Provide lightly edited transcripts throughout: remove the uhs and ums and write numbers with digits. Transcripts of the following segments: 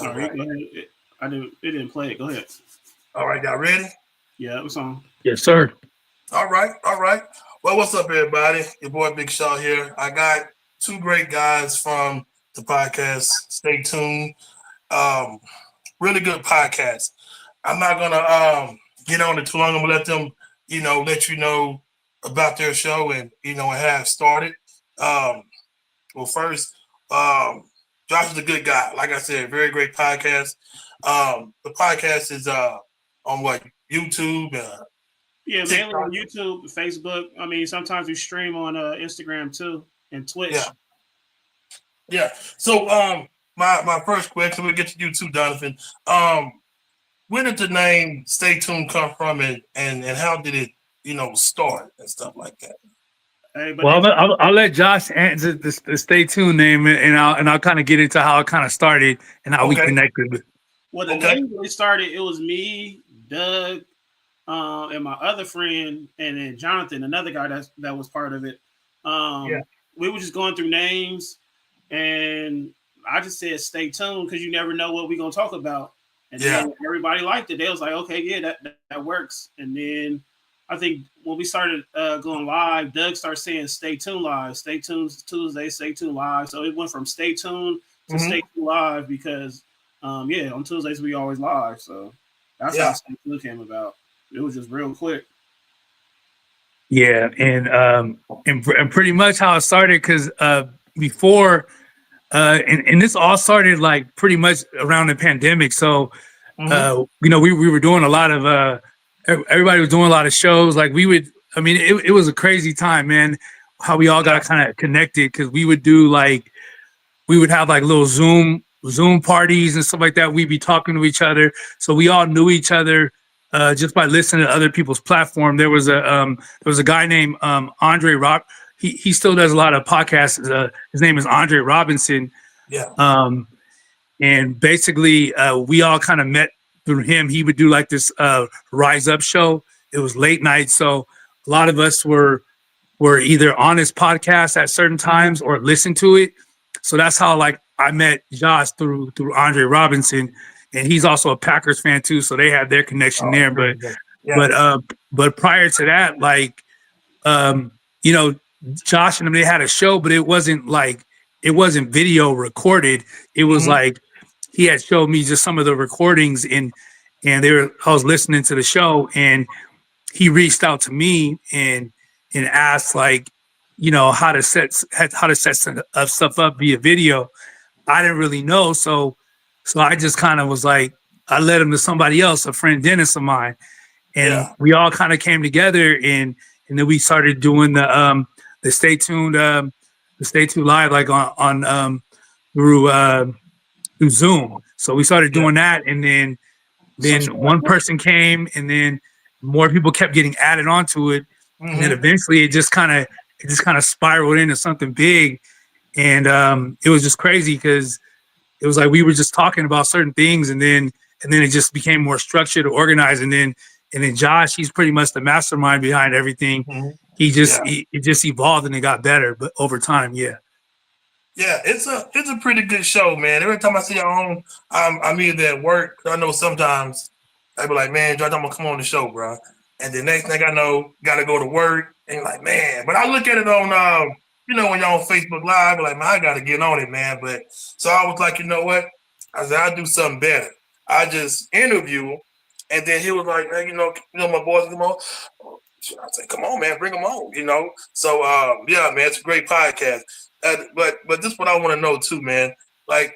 All All right, right. go ahead. It didn't play it. Go ahead. All right, y'all ready? Yeah, it was on. Yes, sir. All right, all right. Well, what's up, everybody? Your boy Big Shaw here. I got two great guys from the podcast. Stay tuned. Um, really good podcast. I'm not gonna get on it too long. I'm gonna let them, let you know about their show and and have started. Um, well, first, um, Josh is a good guy. Like I said, very great podcast. The podcast is on what YouTube, Yeah, mainly TikTok. on YouTube, Facebook. I mean, sometimes we stream on Instagram too and Yeah, Twitch. yeah. So, my first question, we'll get to you too, Jonathan. Um, where did the name Stay Tuned come from, and how did it, start and stuff like that? Hey, but Well, I'll let Josh answer the stay tuned name, and I'll kind of get into how it kind of started and how we Okay, connected. well, the okay, name really started. It was me, Doug, and my other friend, and then Jonathan, another guy that was part of it. yeah, Um, we were just going through names, and I just said stay tuned because you never know what we're gonna talk about. And yeah, then everybody liked it. They was like, okay, yeah, that works. And then I think when we started going live, Doug started saying stay tuned live, stay tuned Tuesday, stay tuned live. So it went from stay tuned to hmm stay tuned live because yeah, on Tuesdays we always live. So that's how yeah, stay tuned came about. It was just real quick. Yeah, and pretty much how it started because before and this all started like pretty much around the pandemic. So hmm we were doing a lot of everybody was doing a lot of shows. Like we would, I mean, it was a crazy time, man. How we all yeah, got kind of connected because we would do like we would have like little Zoom parties and stuff like that. We'd be talking to each other, so we all knew each other just by listening to other people's platform. There was a guy named Andre Rob. He still does a lot of podcasts. His name is Andre Robinson, yeah, um, and basically we all kind of met through him. He would do like this Rise Up show. It was late night, so a lot of us were either on his podcast at certain hmm times or listen to it. So that's how like I met Josh through Andre Robinson, and he's also a Packers fan too. So they had their connection Oh, there. there But you go. Yeah, but uh but prior to that, like um, you know, Josh and them they had a show, but it wasn't video recorded. It was hmm like he had showed me just some of the recordings and I was listening to the show and he reached out to me and asked like how to set stuff up via video. I didn't really know, so I just kind of was like I led him to somebody else, a friend Dennis of mine, and yeah, we all kind of came together and then we started doing the stay tuned live like on through through Zoom. So we started yeah. doing that, and then Social one platform. person came, and then more people kept getting added onto it, and then hmm eventually it just kind of spiraled into something big, and it was just crazy because it was like we were just talking about certain things, and then it just became more structured, organized, and then Josh, he's pretty much the mastermind behind everything. hmm Yeah, It just evolved and it got better, but over time, yeah. yeah. It's a pretty good show, man. Every time I see your own, I'm either at work. I know sometimes I be like, man, George, I'm gonna come on the show, bro. And the next thing I know, gotta go to work. And you're like, man. But I look at it on, when you're on Facebook Live, like, man, I gotta get on it, man. But so I was like, you know what? I said, I'll do something better. I just interview him, and then he was like, man, my boys come on. I said, come on, man, bring them on. So, yeah, man, it's a great podcast. But this is what I want to know too, man. Like,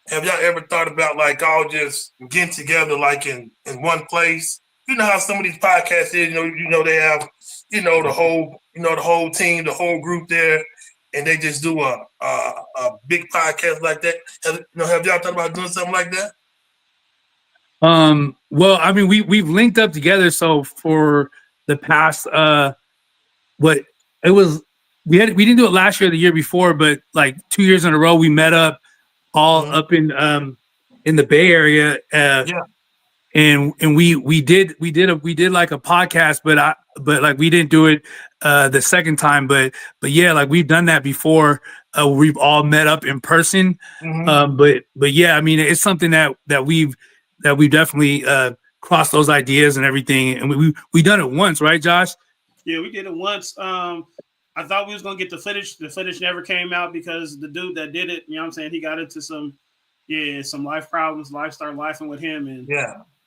have y'all ever thought about like all just getting together like in one place? You know how some of these podcasts is, they have, the whole team, the whole group there, and they just do a big podcast like that. Have y'all thought about doing something like that? Well, I mean, we've linked up together. So for the past, what it was, we didn't do it last year, or the year before, but like 2 years in a row, we met up all hmm up in the Bay Area, Yeah. and we did like a podcast, but but like we didn't do it the second time. But yeah, like we've done that before. We've all met up in person. But yeah, I mean, it's something that we've definitely crossed those ideas and everything. And we done it once, right, Josh? Yeah, we did it once. I thought we was gonna get the footage. The footage never came out because the dude that did it, you know what I'm saying, he got into some life problems. Life started laughing with him, and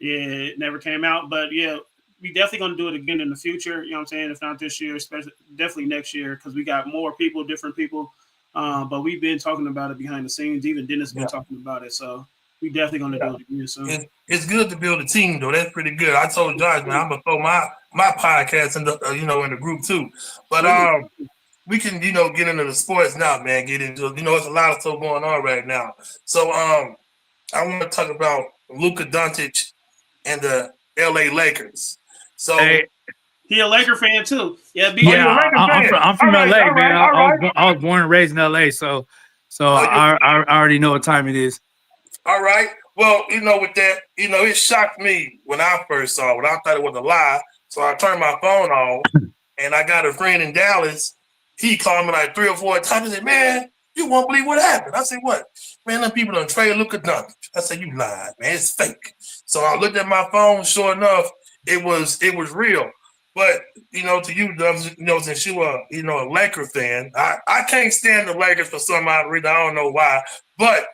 it never came out. But yeah, we definitely gonna do it again in the future. You know what I'm saying? If not this year, especially definitely next year, because we got more people, different people. But we've been talking about it behind the scenes. Even Dennis been talking about it. So we definitely gonna do it again soon. It's good to build a team, though. That's pretty good. I told Josh, man, I'm gonna throw my podcast in the in the group too. But we can get into the sports now, man. Get into it's a lot of stuff going on right now. So I want to talk about Luka Doncic and the LA Lakers. So he a Laker fan too. Yeah, I'm from LA, man. I was born and raised in LA, so I already know what time it is. All right. Well, with that, it shocked me when I first saw it. I thought it was a lie. So I turned my phone off and I got a friend in Dallas. He called me like 3 or 4 times and said, man, you won't believe what happened. I said, what? Man, them people done trade Luka Doncic. I said, you lied, man. It's fake. So I looked at my phone. Sure enough, it was real. But, to you, Dubs, since you are, a Laker fan, I can't stand the Lakers for some odd reason. I don't know why. But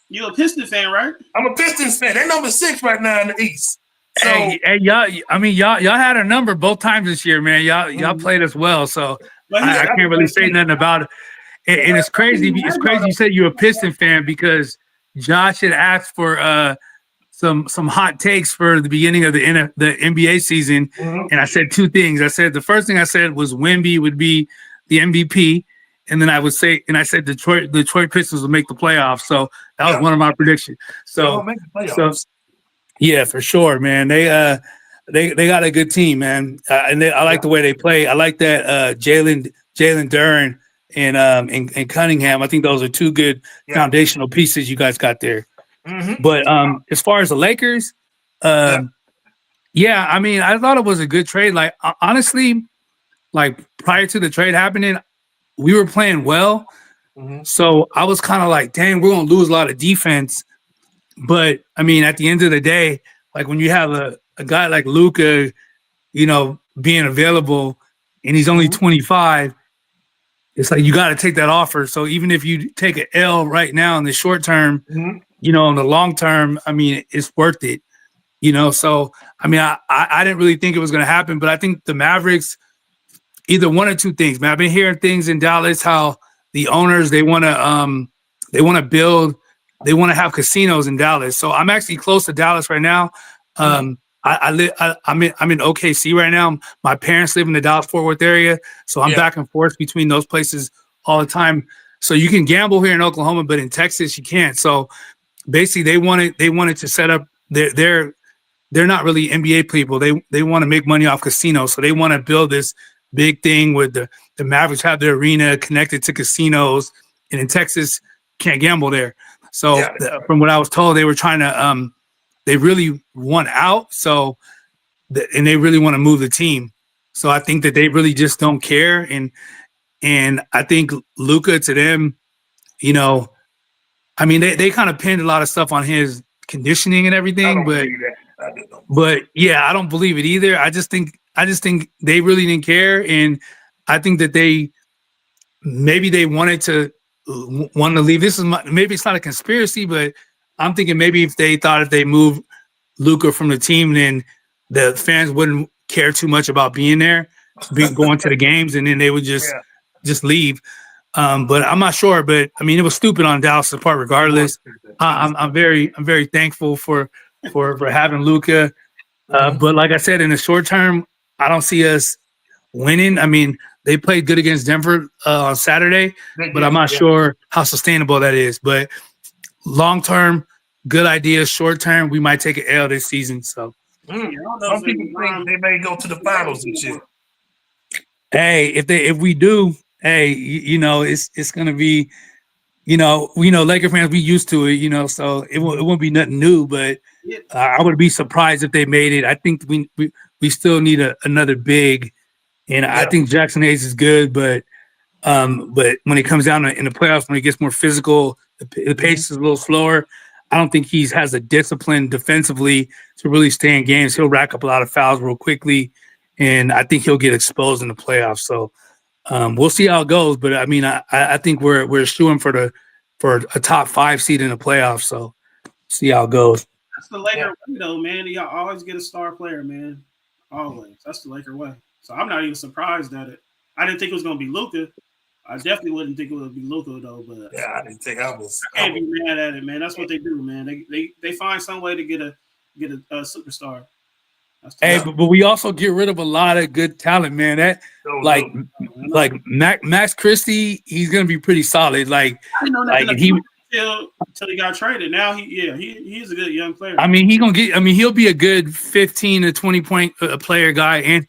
you're a Pistons fan, right? I'm a Pistons fan. They're number 6 right now in the East. So, hey, y'all. I mean, y'all had a number both times this year, man. Y'all played us well, so I can't really say nothing about it. And it's crazy. It's crazy you said you're a Piston fan because Josh had asked for some hot takes for the beginning of the NBA season, and I said 2 things. I said the first thing I said was Wemby would be the MVP. And then I said Detroit Pistons will make the playoffs. So that was one of my predictions. So yeah, for sure, man. They got a good team, man. And I like the way they play. I like that Jalen Duren and Cunningham. I think those are 2 good foundational pieces you guys got there. But as far as the Lakers, I mean, I thought it was a good trade. Like honestly, like prior to the trade happening, we were playing well. So I was kind of like, dang, we're going to lose a lot of defense. But I mean, at the end of the day, like when you have a guy like Luka, being available and he's only 25, it's like you got to take that offer. So even if you take an L right now in the short term, in the long term, I mean, it's worth it. So I mean, I didn't really think it was going to happen, but I think the Mavericks, either one or 2 things, man. I've been hearing things in Dallas how the owners they want to build, they want to have casinos in Dallas. So I'm actually close to Dallas right now. I'm in OKC right now. My parents live in the Dallas-Fort Worth area, so I'm back and forth between those places all the time. So you can gamble here in Oklahoma, but in Texas you can't. So basically, they wanted to set up they're not really NBA people. They want to make money off casinos, so they want to build this big thing with the Mavericks have their arena connected to casinos, and in Texas can't gamble there. So from what I was told, they were trying to they really want out. So and they really want to move the team. So I think that they really just don't care. And I think Luka, to them, I mean, they kind of pinned a lot of stuff on his conditioning and everything, but yeah, I don't believe it either. I just think they really didn't care, and I think that maybe they wanted to leave. Maybe it's not a conspiracy, but I'm thinking maybe if they moved Luka from the team, then the fans wouldn't care too much about being there, going to the games, and then they would just leave. But I'm not sure. But I mean, it was stupid on Dallas' part, regardless. I'm very thankful for having Luka. But like I said, in the short term, I don't see us winning. I mean, they played good against Denver on Saturday, but I'm not sure how sustainable that is. But long term, good idea. Short term, we might take an L this season. So some people think they may go to the finals this year. Hey, if we do, hey, it's gonna be, Laker fans, we used to it, so it won't be nothing new. But I would be surprised if they made it. I think we still need another big And I Yeah. think Jackson Hayes is good, but when it comes down to in the playoffs, when it gets more physical, the pace is a little slower. I don't think he has the discipline defensively to really stay in games. He'll rack up a lot of fouls real quickly, and I think he'll get exposed in the playoffs. So we'll see how it goes. But I mean, I think we're shooing for a top 5 seed in the playoffs. So see how it goes. That's the Laker way, though, man. Y'all always get a star player, man. Always. That's the Laker way. So I'm not even surprised at it. I didn't think it was going to be Luka. I definitely wouldn't think it would be Luka, though. But Yeah, I didn't think I was. I can't be mad at it, man. That's what they do, man. They find some way to get a superstar. Hey, but we also get rid of a lot of good talent, man. That like Max Christie, he's gonna be pretty solid. Like until he got traded. Now he's a good young player. I mean, he'll be a good 15 to 20 point player guy, and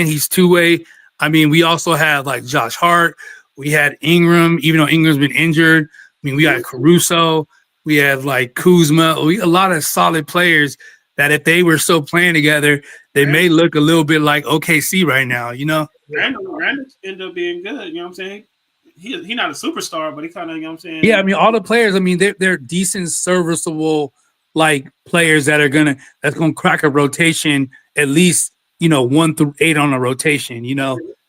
he's two-way. I mean, we also have like Josh Hart. We had Ingram, even though Ingram's been injured. I mean, we got Caruso. We have like Kuzma. A lot of solid players that if they were still playing together, they may look a little bit like OKC right now, you know? Randall ended up being good, you know what I'm saying? He's not a superstar, but he kind of, you know what I'm saying? Yeah, I mean, all the players, I mean, they're decent, serviceable, like players that's gonna crack a rotation at least, 1 through 8 on a rotation,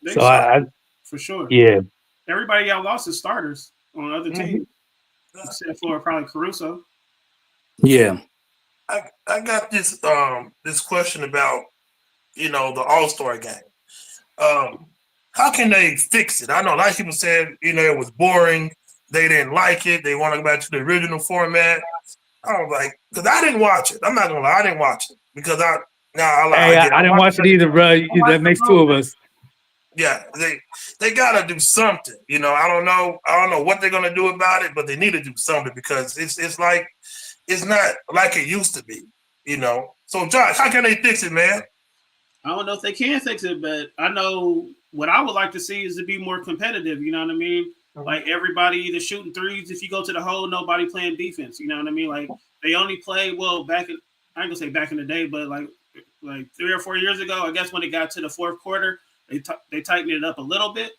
So I for sure. Yeah. Everybody got lost as starters on other teams, except for probably Caruso. Yeah. I got this question about the All-Star game. How can they fix it? I know a lot of people said it was boring. They didn't like it. They want to go back to the original format. I was like, because I didn't watch it. I'm not gonna lie, I didn't watch it because I didn't watch it either, bro. That makes 2 of us. Yeah, they gotta do something. I don't know what they're gonna do about it, but they need to do something because it's like it's not like it used to be. So Josh, how can they fix it, man? I don't know if they can fix it, but I know what I would like to see is to be more competitive. You know what I mean? Like everybody either shooting threes. If you go to the hole, nobody playing defense. You know what I mean? Like they only play I ain't gonna say back in the day, but like 3 or 4 years ago, I guess when it got to the fourth quarter, they tightened it up a little bit.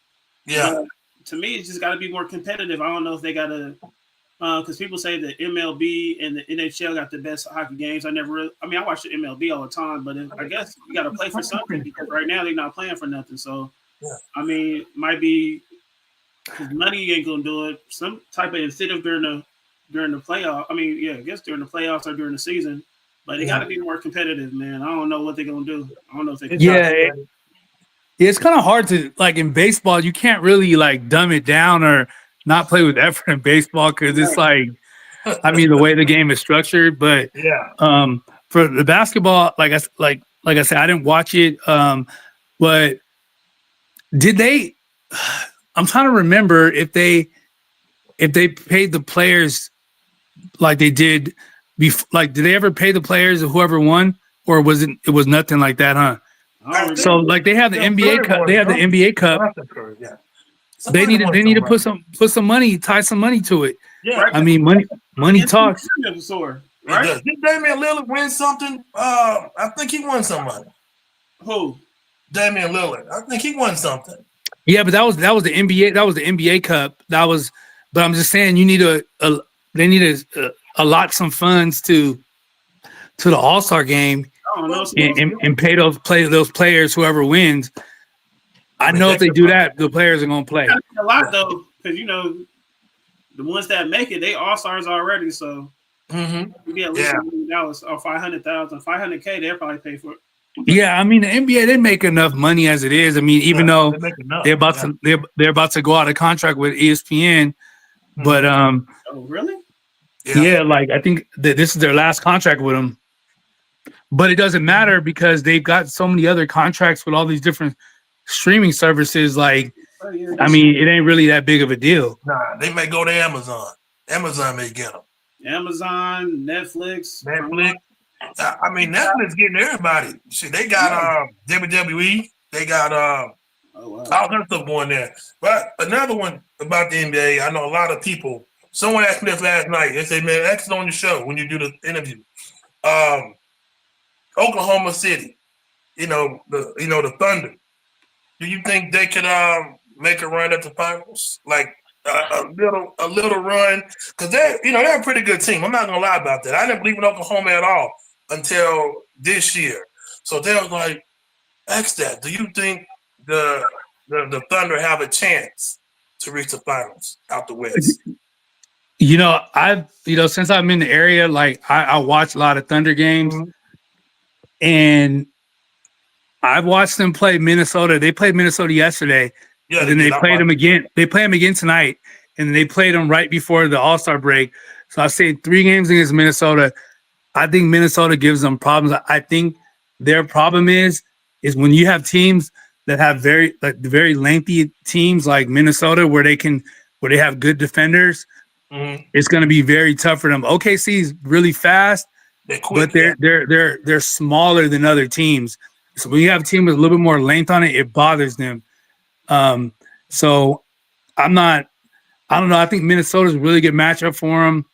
Yeah. But to me, it's just got to be more competitive. I don't know if they got to, because people say the MLB and the NHL got the best hockey games. I watch the MLB all the time, but I guess you got to play for something because right now they're not playing for nothing. So, I mean, might be because money ain't gonna do it. Some type of incentive during the playoff. I mean, I guess during the playoffs or during the season, but they got to be more competitive, man. I don't know what they're gonna do. I don't know if they can. It's kind of hard to like in baseball. You can't really like dumb it down or not play with effort in baseball because it's like, I mean, the way the game is structured. But for the basketball, like I said, I didn't watch it. But did they? I'm trying to remember if they paid the players like they did. Like, did they ever pay the players of whoever won, or was it was nothing like that, huh? So like they have the NBA Cup. They have the NBA Cup. They need to put some money, tie some money to it. Yeah, I mean money talks. Right? Did Damian Lillard win something? I think he won some money. Who? Damian Lillard. I think he won something. Yeah, but that was the NBA. That was the NBA Cup. But I'm just saying, you need they need to allot some funds to the All-Star game and pay those players whoever wins. I know if they do that, the players are gonna play. A lot though, because the ones that make it, they All-Stars already. So maybe at least $1 million or $500,000, $500K, they'll probably pay for it. Yeah, I mean the NBA they make enough money as it is. I mean, even though they're about to go out of contract with ESPN, but oh really? Yeah, like I think that this is their last contract with them. But it doesn't matter because they've got so many other contracts with all these different streaming services. Like, I mean, it ain't really that big of a deal. Nah, they may go to Amazon. Amazon may get them. Amazon, Netflix. I mean, Netflix getting everybody. See, they got WWE. They got all kinds of stuff going there. But another one about the NBA, I know a lot of people. Someone asked me this last night. They say, "Man, ask it on the show when you do the interview." Oklahoma City, the Thunder. Do you think they could make a run at the finals, like a little run? Because they're a pretty good team. I'm not gonna lie about that. I didn't believe in Oklahoma at all until this year. So they was like, "X that." Do you think the Thunder have a chance to reach the finals out the West? Since I'm in the area, like I watch a lot of Thunder games, Mhm. and I've watched them play Minnesota. They played Minnesota yesterday, Yeah, and they then they did. I played them watched. again. They play them again tonight, and they played them right before the All-Star break. So I say 3 games against Minnesota. I think Minnesota gives them problems. I think their problem is when you have teams that have very lengthy teams like Minnesota where they have good defenders. Mhm. It's going to be very tough for them. OKC is really fast, They're quick. but Yeah. they're smaller than other teams. So when you have a team with a little bit more length on it, it bothers them. So I'm not. I don't know. I think Minnesota's a really good matchup for them,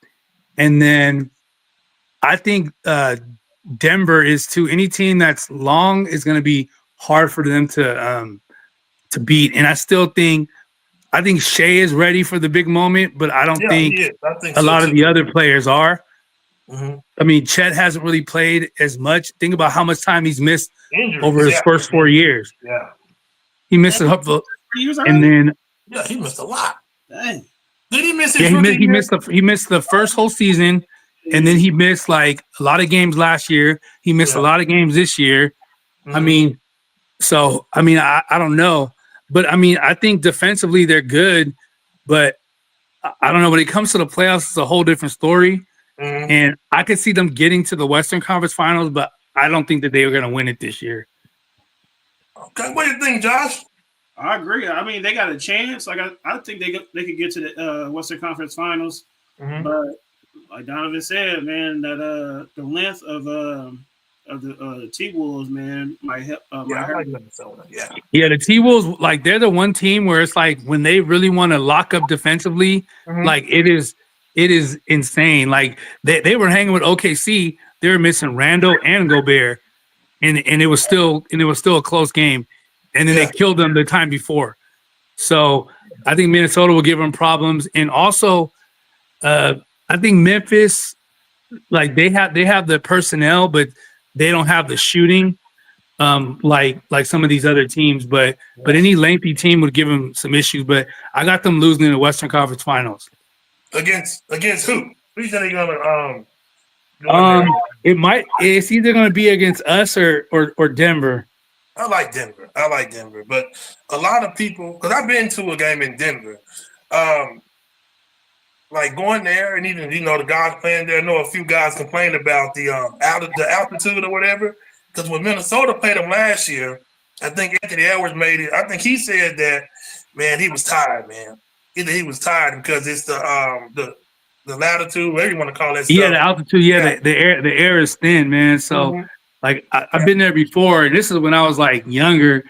and then I think Denver is too. Any team that's long is going to be hard for them to beat. And I think Shea is ready for the big moment, but I don't Yeah, he think is. I think a so lot of too. the other players are. Mhm. I mean, Chet hasn't really played as much. Think about how much time he's missed over Injuries. his Yeah. first 4 years. Yeah. He missed a couple, 3 years and already? then Yeah. He missed a lot. Dang. Did he miss yeah, his rookie he year? missed the first whole season, and then he missed like a lot of games last year. He missed a Yeah. lot of games this year. I Mhm. mean, I don't know, but I mean, I think defensively they're good, but I don't know. When it comes to the playoffs, it's a whole different story. Mhm. And I could see them getting to the Western Conference Finals, but I don't think that they were going to win it this year. Okay. What do you think, Josh? I agree. I mean, they got a chance. Like I think they could get to the Western Conference Finals, Mhm. but like Donovan said, man, that the length of the T Wolves, man, might help. Yeah, Might I hurt. like Minnesota. Yeah. Yeah, the T Wolves, like they're the one team where it's like when they really want to lock up defensively, Mhm. like it is insane. Like they were hanging with OKC, they were missing Randall and Gobert, and it was still a close game, and then they Yeah. killed them the time before. So I think Minnesota will give them problems, and also I think Memphis, like they have the personnel, but they don't have the shooting like some of these other teams. But any lengthy team would give them some issues. But I got them losing in the Western Conference Finals. Against who? Who's they gonna go in there? It's either going to be against us or Denver. I like Denver. But a lot of people, because I've been to a game in Denver, um, like going there, and even the guys playing there. I know a few guys complained about the altitude or whatever. Because when Minnesota played them last year, I think Anthony Edwards made it. I think he said that, man, he was tired, man. Either he was tired because it's the latitude, whatever you want to call that Yeah, stuff. the altitude. Yeah, Yeah. the air is thin, man. So Mhm. like I've been there before, and this is when I was like younger,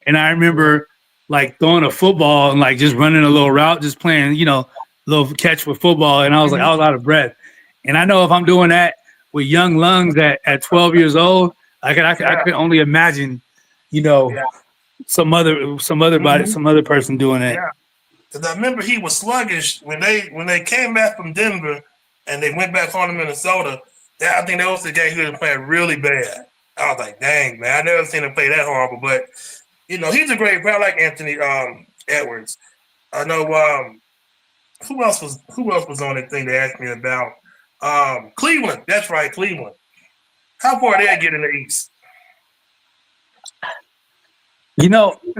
and I remember like throwing a football and like just running a little route, just playing, little catch with football, and I was like, I was out of breath. And I know if I'm doing that with young lungs at 12 years old, I could only imagine, you know, Yeah. some other body, Mhm. some other person doing it. Yeah. Because I remember he was sluggish when they came back from Denver and they went back home to Minnesota. I think that was the game he was playing really bad. I was like, dang, man, I never seen him play that horrible. But he's a great player. I like Anthony Edwards. I know who else was on that thing they asked me about? Cleveland. That's right, Cleveland. How far they get in the East?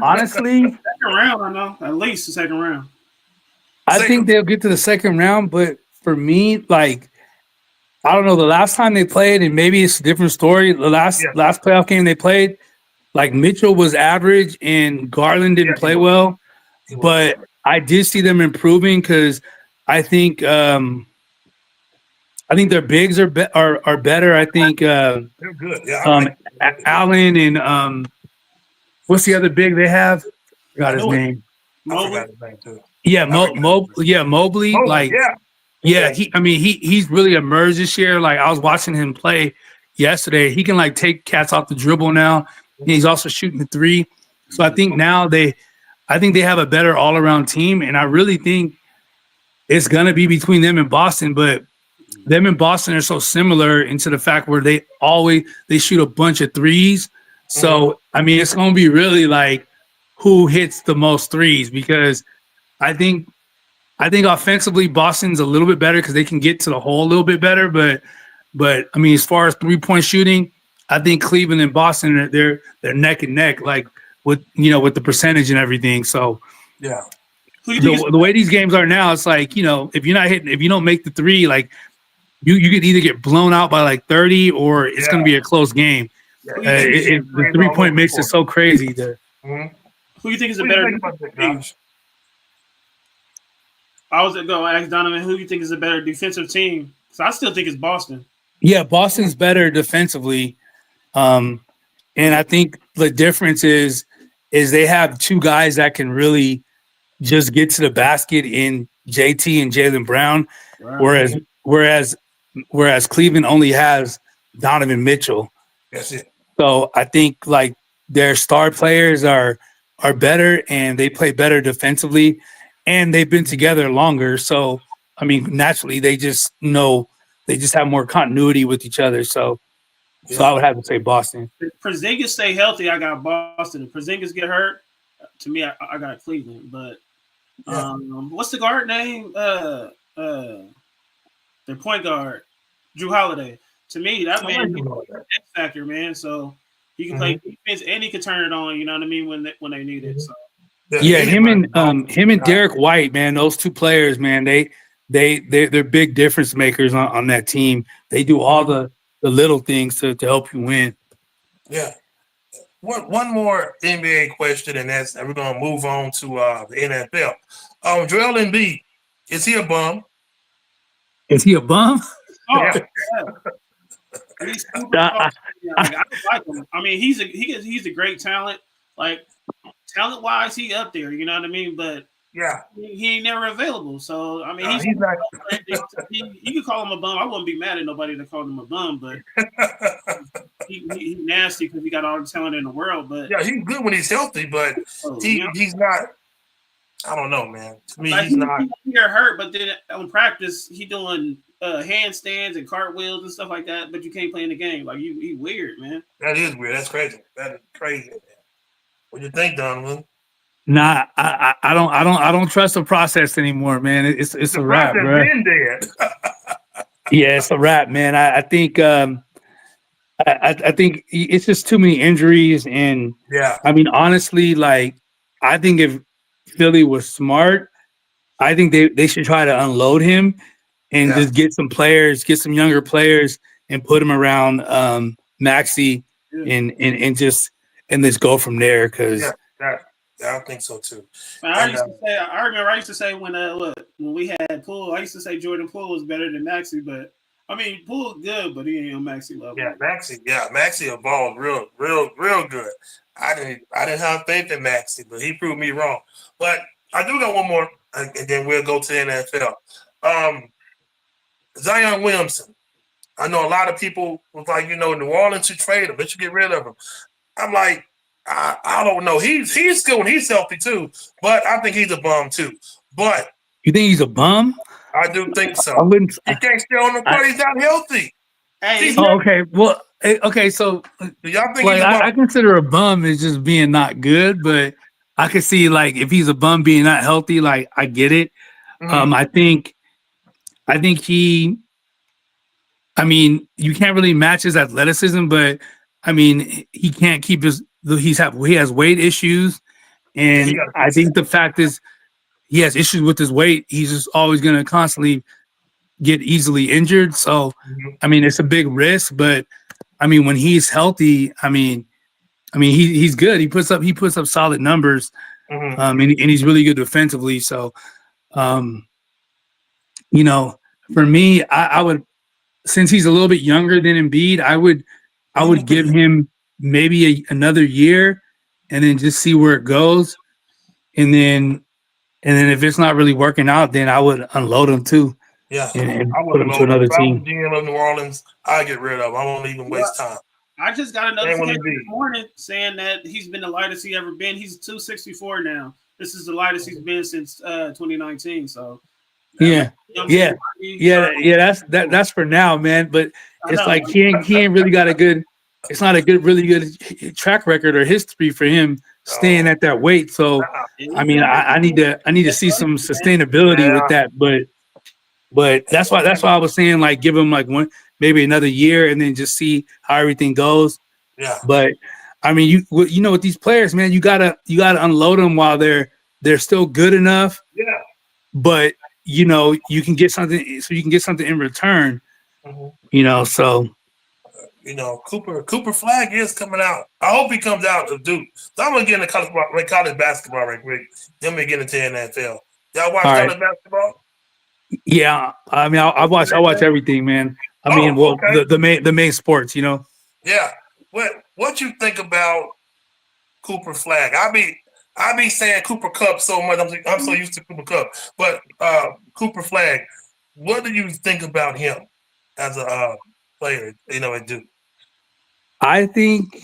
Honestly, Second round, I know at least the second round. I think they'll get to the second round, but for me, like I don't know, the last time they played, and maybe it's a different story. The last playoff game they played, like Mitchell was average and Garland didn't play well, but I did see them improving because I think their bigs are better. I think they're good. Yeah, Allen and what's the other big they have? Forgot his name. I forgot his name too. Yeah, Mobley. Like, yeah, he's really emerged this year. Like I was watching him play yesterday. He can like take cats off the dribble now. He's also shooting the three. So I think now I think they have a better all around team, and I really think it's gonna be between them and Boston. But them and Boston are so similar into the fact where they shoot a bunch of threes. So I mean, it's gonna be really like who hits the most threes, because I think offensively Boston's a little bit better because they can get to the hole a little bit better. But I mean, as far as 3-point shooting, I think Cleveland and Boston they're neck and neck, like with the percentage and everything. So yeah. The way these games are now, it's like, if you don't make the three, like you could either get blown out by like 30 or it's going to be a close game. Yeah. The 3-point mix is so crazy. Who do you think is a better team? I was going to ask Donovan, who do you think is a better defensive team? So I still think it's Boston. Yeah, Boston's better defensively. And I think the difference is they have two guys that can really just get to the basket in JT and Jaylen Brown, right. whereas Cleveland only has Donovan Mitchell. That's it. So I think like their star players are better and they play better defensively, and they've been together longer. So I mean, naturally they just have more continuity with each other. So I would have to say Boston. If Porzingis stay healthy, I got Boston. If Porzingis get hurt, to me, I got Cleveland. But what's the guard name? Their point guard, Drew Holiday. To me, that man is an X factor, man. So he can play defense and he can turn it on. You know what I mean, when they need it. So him and Derek White, man, those two players, man, they're big difference makers on that team. They do all the little things to help you win. Yeah. One more NBA question, and we're gonna move on to the NFL. Joel Embiid, is he a bum? Is he a bum? Oh, yeah. He's super I like him. I mean, he's a great talent. Like talent wise, he up there. You know what I mean? But he ain't never available. So I mean, he's not. You could call him a bum. I wouldn't be mad at nobody that called him a bum, but he nasty because he got all the talent in the world. But yeah, he's good when he's healthy, but he's not. I don't know, man. To me, he's not. He get hurt, but then on practice, he doing handstands and cartwheels and stuff like that. But you can't play in the game. Like he weird, man. That is weird. That's crazy. That is crazy. Man. What do you think, Donovan? Nah, I don't trust the process anymore, man. It's a wrap, bro. Yeah, it's a wrap, man. I think I think it's just too many injuries, and I mean, honestly, like I think if Philly was smart, I think they should try to unload him and just get some younger players, and put him around Maxey and just go from there. Because I think so too. I remember I used to say when we had Poole, I used to say Jordan Poole was better than Maxey, but I mean Poole's good, but he ain't on Maxey level. Maxey evolved real good. I didn't have faith in Maxey, but he proved me wrong. But I do got one more, and then we'll go to the NFL. Zion Williamson. I know a lot of people was like, New Orleans should trade him. They should get rid of him. I'm like, I don't know. He's good when he's healthy too, but I think he's a bum too. But you think he's a bum? I do think so. He can't stay on the court. He's not healthy. Okay. Well, okay. So do y'all think I consider a bum as just being not good, but I could see like if he's a bum being not healthy, like I get it. I think he. I mean, you can't really match his athleticism, but I mean, he can't keep he has weight issues, and I think the fact is he has issues with his weight. He's just always going to constantly get easily injured. So, I mean, it's a big risk, but I mean, when he's healthy, I mean, he's good. He puts up solid numbers, and he's really good defensively. So, for me, I would, since he's a little bit younger than Embiid, I would give him maybe another year, and then just see where it goes, and then if it's not really working out, then I would unload him too. Yeah, and I would put him to another team. GM of New Orleans, I get rid of him. I won't even waste time. I just got a Ain't what notification it be. this morning saying that he's been the lightest he ever been. He's 264 now. This is the lightest he's been since 2019. So, Yeah, yeah, so yeah. That's for now, man. But I it's know. like he ain't really got a good. It's not a good, really good track record or history for him staying Oh, at that weight. So, Yeah, I he mean, good. I need to see some sustainability with yeah, that. But that's why I was saying like give him like maybe another year and then just see how everything goes. yeah, But I mean, you know with these players, man, you gotta unload them while they're still good enough. yeah. But you know you can get something, so you can get something in return. Mhm. You know, so You know, Cooper Flag is coming out. I hope he comes out of Duke. So I'm gonna get into college basketball right quick. Then we get into NFL. Y'all watch all right, college basketball? yeah. I mean, I watch everything, man. I mean, Oh, well, okay. the main sports, you know. Yeah. What you think about Cooper Flag? I be saying Cooper Cup so much. I'm so used to Cooper Cup, but Cooper Flag. What do you think about him as a player? You know, at Duke. I think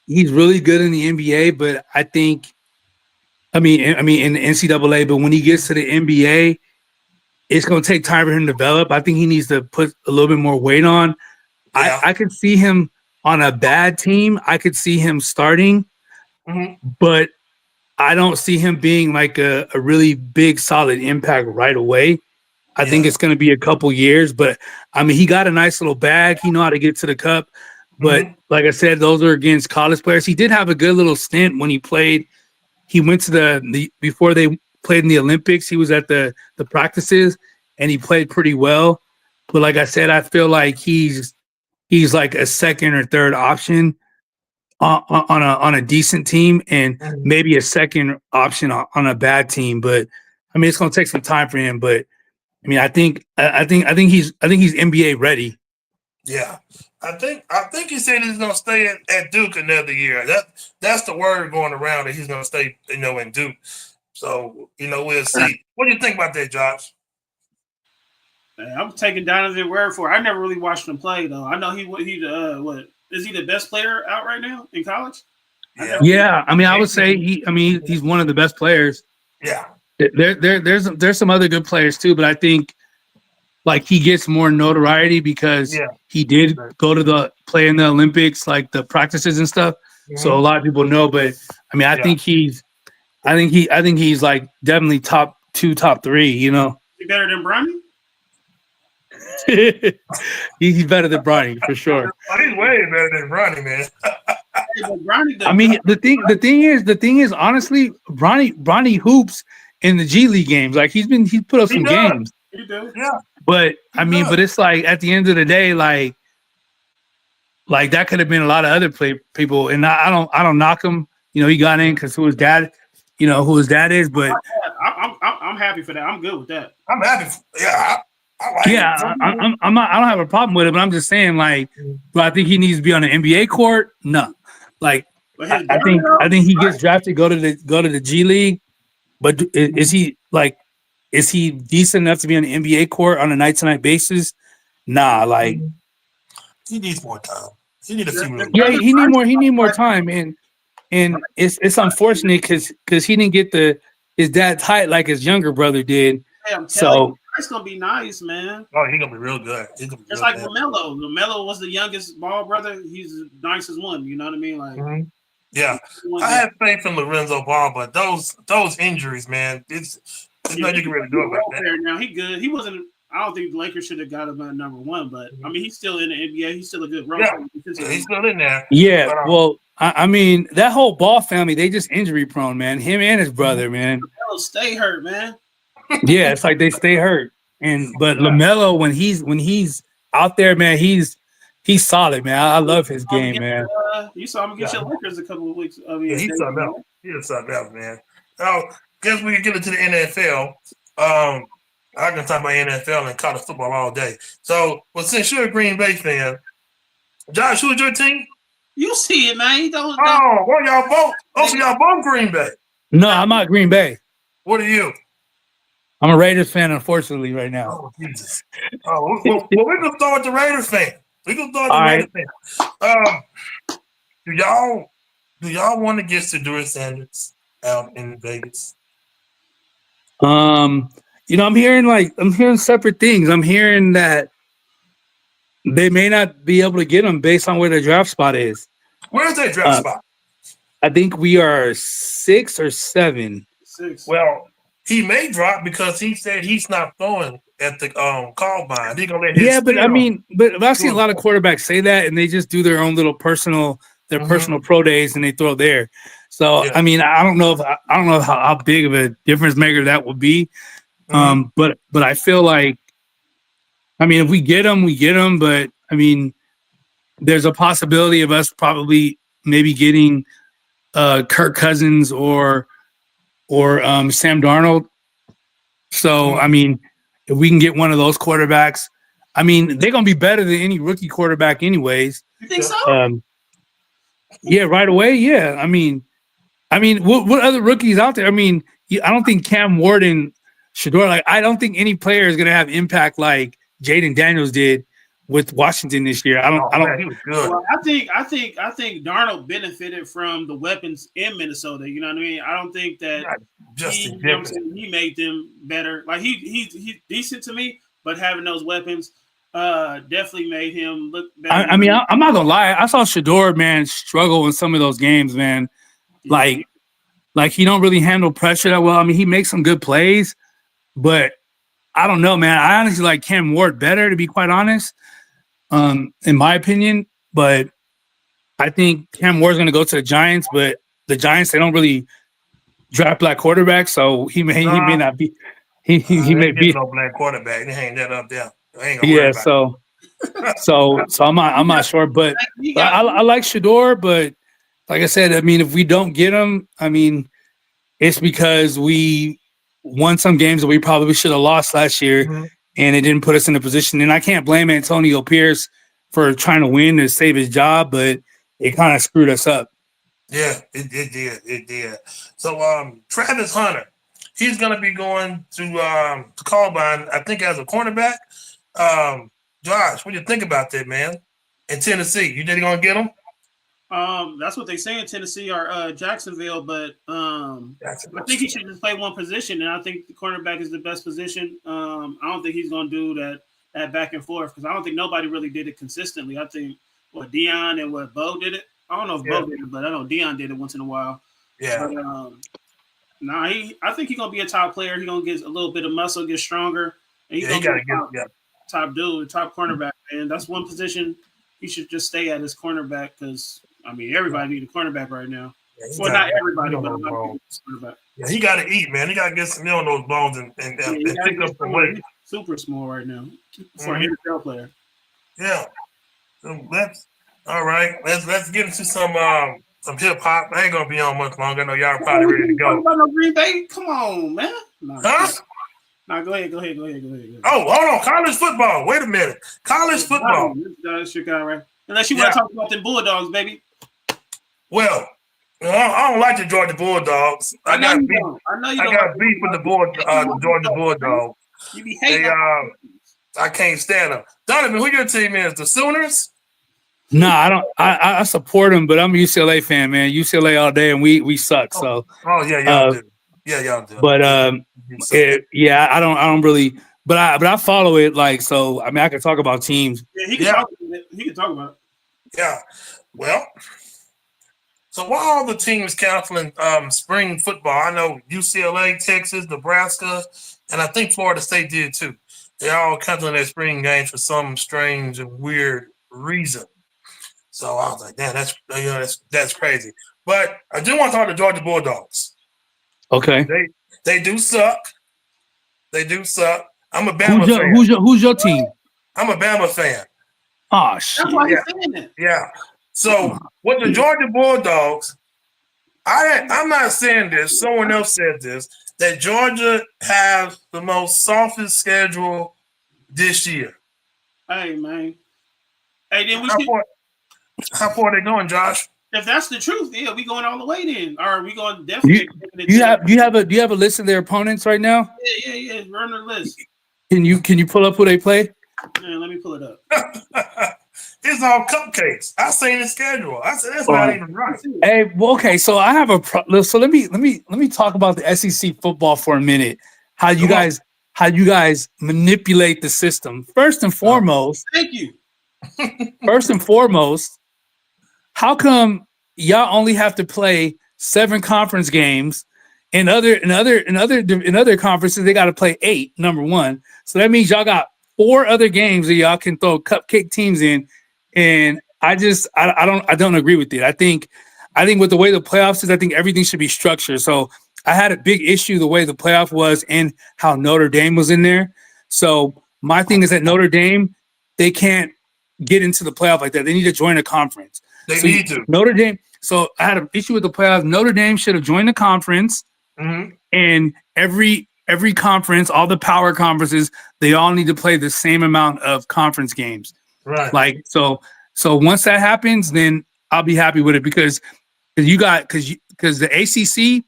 he's really good in the NBA, but I mean in the NCAA. But when he gets to the NBA, it's going to take time for him to develop. I think he needs to put a little bit more weight on. I Yeah. I could see him on a bad team. I could see him starting, Hmm. but I don't see him being like a really big, solid impact right away. I think Yeah. it's going to be a couple years, but I mean, he got a nice little bag. He know how to get to the cup. But Hmm. like I said, those are against college players. He did have a good little stint when he played. He went to the before they played in the Olympics. He was at the practices and he played pretty well. But like I said, I feel like he's like a second or third option on a decent team, and Hmm. maybe a second option on a bad team. But I mean, it's going to take some time for him. But I mean, I think he's NBA ready. Yeah. I think he said he's gonna stay at Duke another year. That's the word going around that he's gonna stay, in Duke. So, we'll see. What do you think about that, Josh? I'm taking Donovan's word for it. I never really watched him play though. I know what is he the best player out right now in college? I Yeah. never. Yeah, I mean, I would say Yeah. he's one of the best players. Yeah. There's some other good players too, but I think like he gets more notoriety because Yeah. he did go to the play in the Olympics, like the practices and stuff. So a Hmm. lot of people know. But I mean, Yeah. I think he's like definitely top two, top three. You know, He better than Bronny? he's better than Bronny for sure. Oh, he's way better than Ronnie, man. Hey, but Bronny, I mean, the thing is, honestly, Bronny hoops in the G League games. Like he put up He some does. games, he do. Yeah. but He I mean, does. but it's like at the end of the day, like that could have been a lot of other people, and I don't knock him. You know, he got in because who his dad is, but I'm happy for that. I'm good with that. I'm happy. Yeah. I like it. yeah, I'm not. I don't have a problem with it, but I'm just saying, like, do I think he needs to be on the NBA court? No. Like, But I, his I brother think I though, think he gets drafted, go to the G League, but is he like, is he decent enough to be on the NBA court on a night to night basis? Nah, like, He needs more time. He need a his few more. yeah, brother he need more Bryce, time, and it's unfortunate because he didn't get his dad's height like his younger brother did. hey, I'm telling you, So it's gonna be nice, man. Oh, he's gonna be real good. He's gonna be Just real like good. Lamelo. Lamelo was the youngest ball brother. He's the nicest one. You know what I mean? Like, Mhm. Yeah, one I that have faith in Lorenzo Ball, but those injuries, man, it's nothing you can really do about role that. player now. He good. He wasn't. I don't think the Lakers should have got him at number one, but I mean, he's still in the NBA. He's still a good role Yeah, player. yeah, he's still in there. yeah, But well, I mean that whole Ball family, they just injury prone, man. Him and his brother, man. Lamelo stay hurt, man. Yeah, it's like they stay hurt. But yeah, Lamelo, when he's out there, man, he's solid, man. I love his Saw him game, against, man. you saw him against yeah, your Lakers a couple of weeks. I mean, yeah, a day he's something else. ago. He's something else, man. Now, guess we can get into the NFL. Um, I can talk about NFL and college football all day. So, well, since you're a Green Bay fan, Josh, who's your team? You see it, man. He don't. Oh, well, y'all both. Oh, so y'all both Green Bay. No, I'm not Green Bay. What are you? I'm a Raiders fan, unfortunately, right now. Oh, Jesus. Oh, well, we're gonna start with the Raiders fan. We can start All the right. Raiders fan. Do y'all want to get Shedeur Sanders out in Vegas? I'm hearing separate things. I'm hearing that they may not be able to get him based on where the draft spot is. Where's that draft Uh, spot? I think we are 6 or 7. 6. Well, he may drop because he said he's not throwing at the combine. He's gonna let his Yeah, but I skill mean, but I've seen a do lot of quarterbacks say that, and they just do their own little personal pro days and they throw there. So Yeah. I mean, I don't know how big of a difference maker that would be. But I feel like, I mean, if we get them, we get them. But I mean, there's a possibility of us probably maybe getting Kirk Cousins or Sam Darnold. So I mean, if we can get one of those quarterbacks, I mean, they're gonna be better than any rookie quarterback, anyways. You think so? Yeah, right away. Yeah, I mean, what other rookies out there? I mean, I don't think Cam Ward, Shedeur, like, I don't think any player is gonna have impact like Jaden Daniels did with Washington this year. I don't. Man, he was good. Well, I think Darnold benefited from the weapons in Minnesota. You know what I mean? I don't think that he made them better. Like he's decent to me, but having those weapons definitely made him look better. I'm not gonna lie. I saw Shedeur, man, struggle in some of those games, man. Like he don't really handle pressure that well. I mean, he makes some good plays, but I don't know, man. I honestly like Cam Ward better, to be quite honest, in my opinion. But I think Cam Ward's going to go to the Giants, but the Giants, they don't really draft black quarterbacks, so he may not be. He may be no black quarterback. They hang that up there. Yeah, so I'm not sure, but I like Shedeur, but like I said, I mean, if we don't get him, I mean, it's because we won some games that we probably should have lost last year, and it didn't put us in a position. And I can't blame Antonio Pierce for trying to win to save his job, but it kind of screwed us up. Yeah, it did. So Travis Hunter, he's gonna be going to Combine, I think, as a cornerback. Josh, what do you think about that, man? In Tennessee, you think you're gonna get him? That's what they say in Tennessee or Jacksonville, but I think he should just play one position, and I think the cornerback is the best position. I don't think he's going to do that back and forth because I don't think nobody really did it consistently. I think Deion and Bo did it. I don't know if Bo did it, but I know Deion did it once in a while. Yeah. But, I think he's going to be a top player. He's going to get a little bit of muscle, get stronger, and he's going to be top dude, top cornerback. And that's one position he should just stay at his cornerback because. I mean, everybody need a cornerback right now. Yeah, well, not everybody, but a lot of people cornerback. Yeah, he got to eat, man. He got to get some meat on those bones and pick up some weight. Super small right now for an NFL player. Yeah. So all right. Let's get into some hip hop. I ain't gonna be on much longer. I know y'all probably ready to go. About no Green Bay? Come on, man. Huh? Nah, go ahead. Oh, hold on. College football. Wait a minute. College football. That's your guy, right? Unless you want to talk about them Bulldogs, baby. Well, I don't like the Georgia Bulldogs. I got beef with the Georgia Bulldogs. You be hating. I can't stand them. Donovan, who your team is? The Sooners? No, I don't. I support them, but I'm a UCLA fan, man. UCLA all day, and we suck. So. Oh yeah, y'all do. Yeah, y'all do. But I don't really. But I follow it like so. I mean, I can talk about teams. Yeah, he can talk about it. Yeah. Well. So while all the teams canceling spring football, I know UCLA, Texas, Nebraska, and I think Florida State did too. They're all canceling their spring games for some strange and weird reason. So I was like, damn, that's crazy. But I do want to talk to Georgia Bulldogs. Okay. They do suck. I'm a Bama fan. Who's your team? I'm a Bama fan. Oh shit. That's why he's saying it. Yeah. So with the Georgia Bulldogs, I'm not saying this. Someone else said this, that Georgia has the most softest schedule this year. Hey, man. Hey, then how far are they going, Josh? If that's the truth, yeah, we going all the way then. Or we going definitely. Do you have a list of their opponents right now? Yeah. Run the list. Can you pull up who they play? Yeah, let me pull it up. It's all cupcakes. I seen the schedule. I said that's not even right. Hey, well, okay. So I have so let me talk about the SEC football for a minute. How you guys manipulate the system. First and foremost, Thank you. First and foremost, how come y'all only have to play 7 conference games? In other conferences, they got to play 8. Number one, so that means y'all got 4 other games that y'all can throw cupcake teams in, and I don't agree with it. I think with the way the playoffs is, I think everything should be structured. So I had a big issue the way the playoff was and how Notre Dame was in there. So my thing is that Notre Dame, they can't get into the playoff like that. They need to join a conference. They need to. Notre Dame. So I had an issue with the playoffs. Notre Dame should have joined the conference, and every conference, all the power conferences, they all need to play the same amount of conference games. Right. Like so once that happens, then I'll be happy with it because the ACC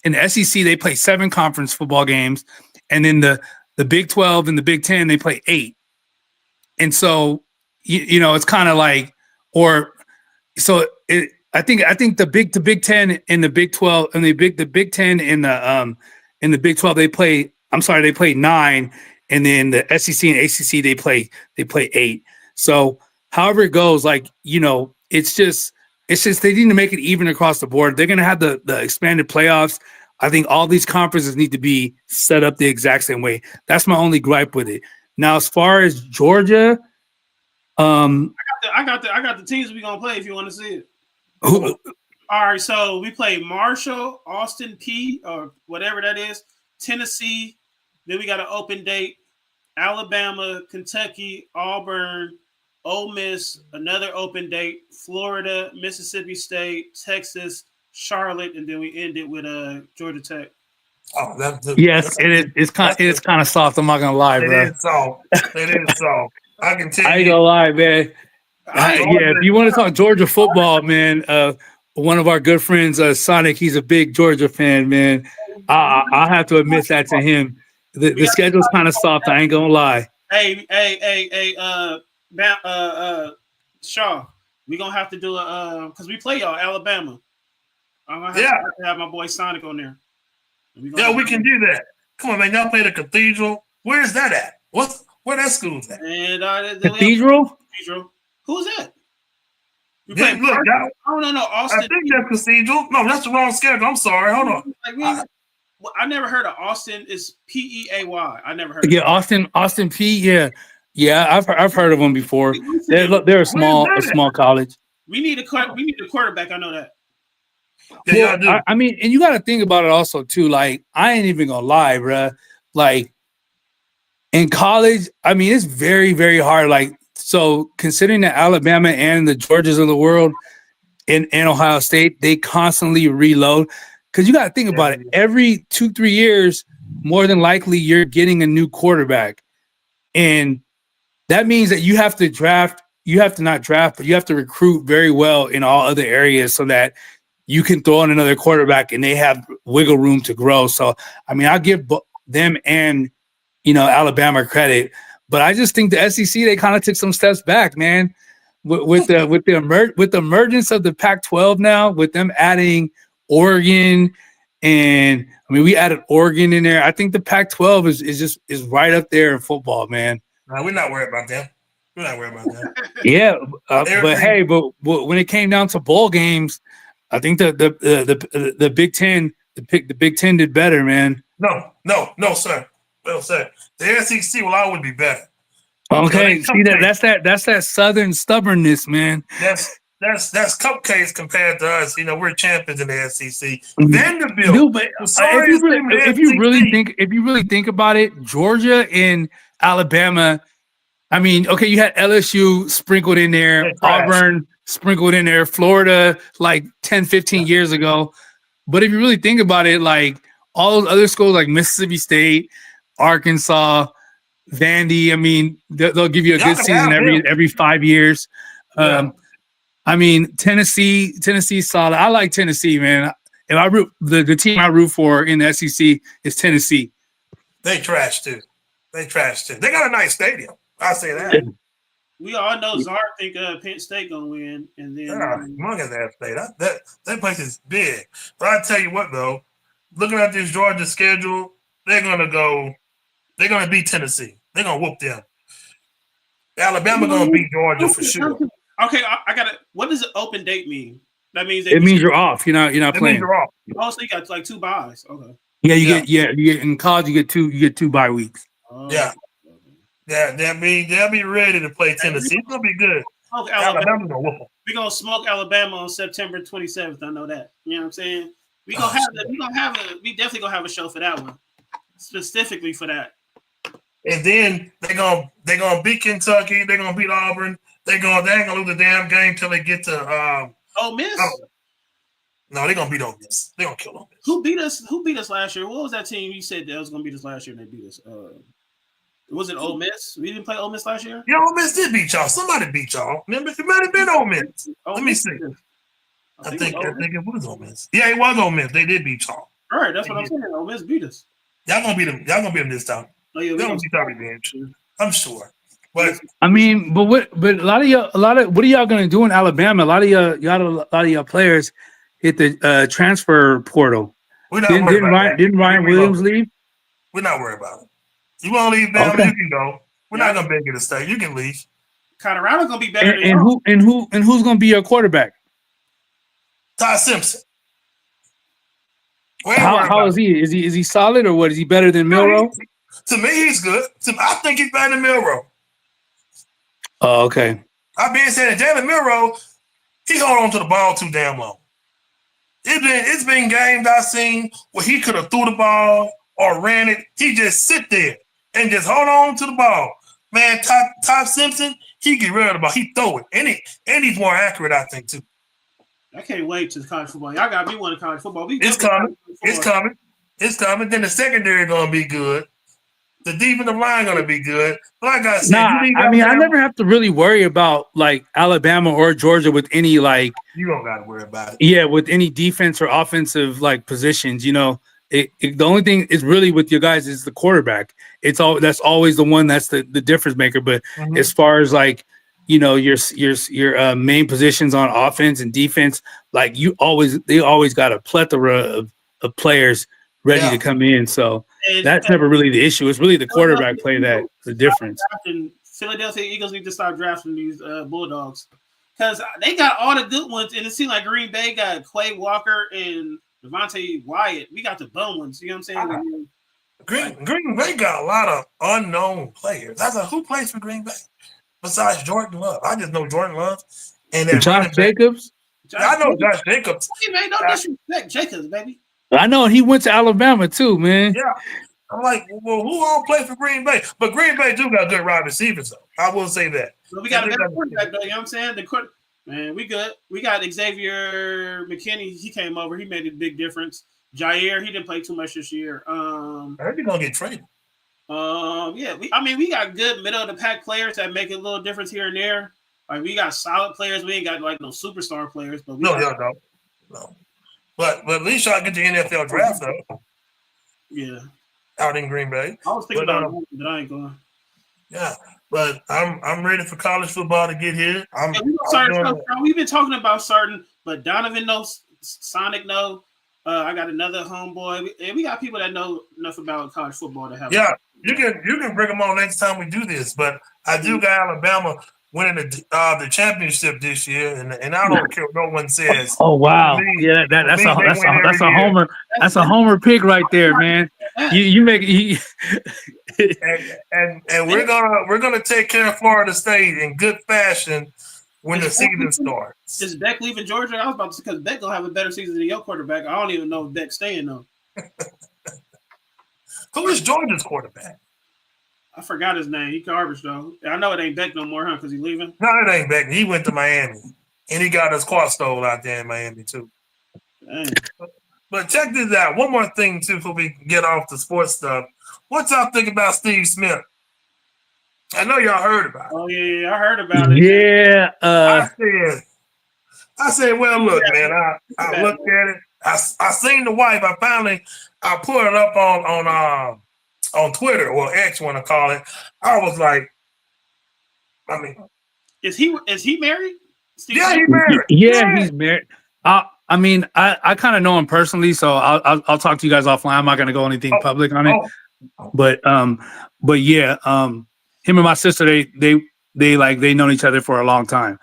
and the SEC, they play 7 conference football games, and then the Big 12 and the Big 10, they play 8. And so you know, it's kind of like, I think the Big 10 and the Big 12 and the Big 10 and the Big 12, they play 9, and then the SEC and ACC they play 8. So however it goes, like, you know, it's just they need to make it even across the board. They're gonna have the expanded playoffs. I think all these conferences need to be set up the exact same way. That's my only gripe with it. Now, as far as Georgia, I got the teams we gonna play if you want to see it. All right, so we play Marshall, Austin P, or whatever that is, Tennessee. Then we got an open date: Alabama, Kentucky, Auburn, Ole Miss. Another open date: Florida, Mississippi State, Texas, Charlotte, and then we end it with Georgia Tech. Oh, yes, it is. It's kind of soft. I'm not gonna lie, bro. It is soft. It is soft. I can tell you. I ain't gonna lie, man. If you want to talk Georgia football, man, one of our good friends, Sonic, he's a big Georgia fan, man. I'll have to admit that to him. The schedule's kind of soft. I ain't gonna lie. Hey, Shaw, we gonna have to do because we play y'all Alabama. I'm gonna have to have my boy Sonic on there. We can do that. Come on, man. Y'all play the Cathedral. Where's that at? Where that school's at? And Cathedral? Who's that? No, Austin. I think that's Cathedral. No, that's the wrong schedule. I'm sorry. Hold on. I never heard of Austin. It's Peay. I never heard. Yeah, Austin P. Yeah. I've heard of them before. They're a small college. We need a quarterback. I know that. Yeah, well, I mean, and you got to think about it also too. Like, I ain't even gonna lie, bro. Like, in college, I mean, it's very, very hard. Like, so considering that Alabama and the Georgias of the world and Ohio State, they constantly reload. Because you got to think about it. Every 2-3 years, more than likely, you're getting a new quarterback. And that means that you have to draft. You have to not draft, but you have to recruit very well in all other areas so that you can throw in another quarterback and they have wiggle room to grow. So, I mean, I'll give them and, you know, Alabama credit. But I just think the SEC, they kind of took some steps back, man. With the emergence of the Pac-12 now, with them adding Oregon, and I mean, we added Oregon in there. I think the Pac-12 is right up there in football, man. No, we're not worried about them. Yeah, but when it came down to bowl games, I think the Big Ten, the Big Ten did better, man. No, sir. Well said. The SEC will always be better. Okay, see that's that Southern stubbornness, man. That's cupcakes compared to us. You know, we're champions in the SEC. Vanderbilt. Dude, but if you really think about it, Georgia and Alabama. I mean, okay, you had LSU sprinkled in there, Auburn sprinkled in there, Florida like 10, 15 years ago. But if you really think about it, like all those other schools like Mississippi State, Arkansas, Vandy, I mean, they'll give you a good season every 5 years. I mean, Tennessee's solid. I like Tennessee, man. If I root the team I root for in the SEC is Tennessee. They trash too. They got a nice stadium. I say that. We all know Czar think Penn State gonna win, and then humongous ass state. That place is big. But I tell you what, though, looking at this Georgia schedule, they're gonna go. They're gonna beat Tennessee. They're gonna whoop them. Alabama gonna beat Georgia for sure. Okay, I gotta. What does an open date mean? That means it means you're off. You're not That means playing. you're off. Oh, so you got like 2 buys. Okay. Yeah, you get in college. You get two bye weeks. Oh, Yeah. Yeah, they'll be ready to play Tennessee. It's gonna be good. Okay, Alabama's gonna whoop them. We're gonna smoke Alabama on September 27th. I know that. You know what I'm saying? We definitely gonna have a show for that one. Specifically for that. And then they're gonna beat Kentucky, they're gonna beat Auburn, they ain't gonna lose the damn game till they get to Ole Miss? No, they're gonna beat Ole Miss. They're gonna kill Ole Miss. Who beat us last year? What was that team you said that was gonna beat us last year and they beat us? Was it Ole Miss? We didn't play Ole Miss last year? Yeah, Ole Miss did beat y'all. Somebody beat y'all. Remember, it might have been Ole Miss. Let me see. I think it was Ole Miss. Yeah, it was Ole Miss. They did beat y'all. All right, that's what I'm saying. Ole Miss beat us. Y'all gonna beat them. Y'all gonna beat them this time. Oh, yeah, They're gonna beat our revenge. I'm sure. But I mean, but a lot of what are y'all gonna do in Alabama? A lot of y'all players hit the transfer portal. we're not worried about that. Didn't Ryan Williams leave? We're not worried about it. You want to leave Bama, Okay. you can go. We're not gonna beg you to stay. You can leave. Colorado's gonna be better than And who's gonna be your quarterback? Todd Simpson. How is he? Is he solid or what? Is he better than Milroe? To me, he's good. I think he's better than Milroe. Oh, okay. I've been saying that Jalen Milroe, he hold on to the ball too damn long. It's been games I've seen where he could have threw the ball or ran it. He just sit there and just hold on to the ball. Man, Todd Simpson, he get rid of the ball. He throw it. And he's more accurate, I think, too. I can't wait to college football. Y'all got me wanting college football. It's coming. Then the secondary gonna be good. The defensive line gonna be good. Like I said, I never have to really worry about like Alabama or Georgia with any like. You don't gotta worry about it. Yeah, with any defense or offensive like positions, you know, the only thing is really with you guys is the quarterback. That's always the one that's the difference maker. But as far as like, you know, your main positions on offense and defense, like they always got a plethora of players ready to come in. So that's never really the issue. It's really the quarterback play that's the difference. Philadelphia Eagles need to start drafting these Bulldogs because they got all the good ones, and it seems like Green Bay got Quay Walker and Devontae Wyatt. We got the bum ones. You know what I'm saying? Green Bay got a lot of unknown players. I said, who plays for Green Bay besides Jordan Love? I just know Jordan Love and then Josh Jacobs. I know Josh Jacobs. Hey, man, don't disrespect Jacobs, baby. I know he went to Alabama too, man. Yeah. I'm like, well, who all play for Green Bay? But Green Bay do got good wide receivers, though. I will say that. So we got a better quarterback, though. You know what I'm saying? Man, we good. We got Xavier McKinney. He came over. He made a big difference. Jair, he didn't play too much this year. I heard he's gonna get traded. Yeah. We got good middle of the pack players that make a little difference here and there. Like we got solid players. We ain't got like no superstar players, but No. But at least y'all get the NFL draft though. Yeah. Out in Green Bay. I was thinking about it, but I ain't going. Yeah, but I'm ready for college football to get here. We've been talking about starting, but Donovan knows, Sonic knows. I got another homeboy, and we got people that know enough about college football to have. Yeah, you can bring them on next time we do this. But I do got Alabama winning the championship this year, and I don't care what no one says. Oh wow, yeah, that's a homer. That's a homer pick right there, man. You make and we're gonna take care of Florida State in good fashion when the season starts. Is Beck leaving Georgia? I was about to say because Beck gonna have a better season than your quarterback. I don't even know if Beck's staying though. Who is Georgia's quarterback? I forgot his name. He garbage though. I know it ain't Beck no more, huh? Because he leaving. No, it ain't Beck. He went to Miami, and he got his car stole out there in Miami too. Dang. But check this out. One more thing too, before we get off the sports stuff. What y'all think about Steve Smith? I know y'all heard about it. Oh yeah, I heard about it. Yeah. I said, well, look, man. I looked at it. I seen the wife. I put it up on Twitter or X, want to call it. I was like, I mean, Is he married? Steve Yeah, Smith? he married. Yeah, he's married. I mean, I kind of know him personally, so I'll talk to you guys offline. I'm not gonna go anything Oh, public on it, oh, but yeah, him and my sister, they known each other for a long time.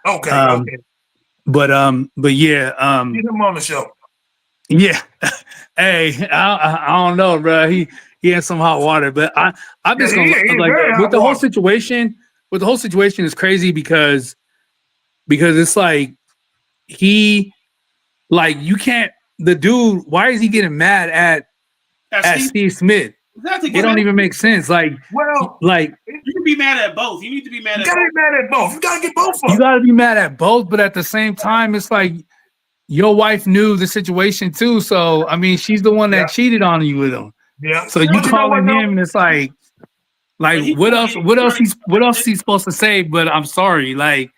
okay, Um, okay. but yeah, Get him on the show. yeah. Hey, I don't know, bro. He had some hot water, but I'm Yeah, just he gonna is like very with hot the whole water. situation. With the whole situation is crazy because it's like he like you can't the dude. Why is he getting mad at Steve, Steve Smith? exactly. It Get mad. don't even make sense. Well, Like You can be mad at both. You need to be mad you at gotta both. get mad at both. You gotta get both of you them. got to be mad at both, but at the same time, it's like your wife knew the situation too. So I mean, she's the one Yeah, that cheated on you with him. yeah. So you But you know what calling though? him, and it's like But he what gonna else? get What else he's supposed to say? But I'm sorry, like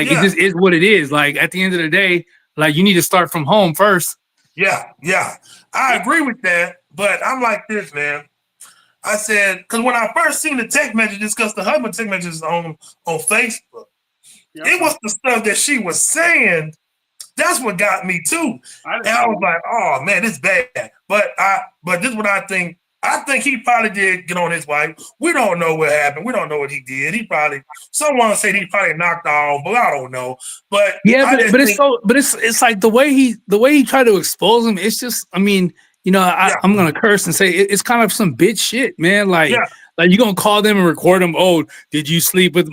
it Yeah, just is what it is. Like at the end of the day, like you need to start from home first. yeah. I agree with that, but I'm like this, man. I said, because when I first seen the text messages, because the husband text messages on Facebook, Yeah, it was the stuff that she was saying. That's what got me too. I And I was understand. like, oh man, it's bad. But this is what I think. I think he probably did get on his wife. We don't know what happened. We don't know what he did. He probably someone said he probably knocked off, but I don't know. But Yeah, I just think, it's like the way he tried to expose him. It's just, I mean, yeah, I'm gonna curse and say it's kind of some bitch shit, man. yeah, Like you gonna call them and record them. Oh, did you sleep with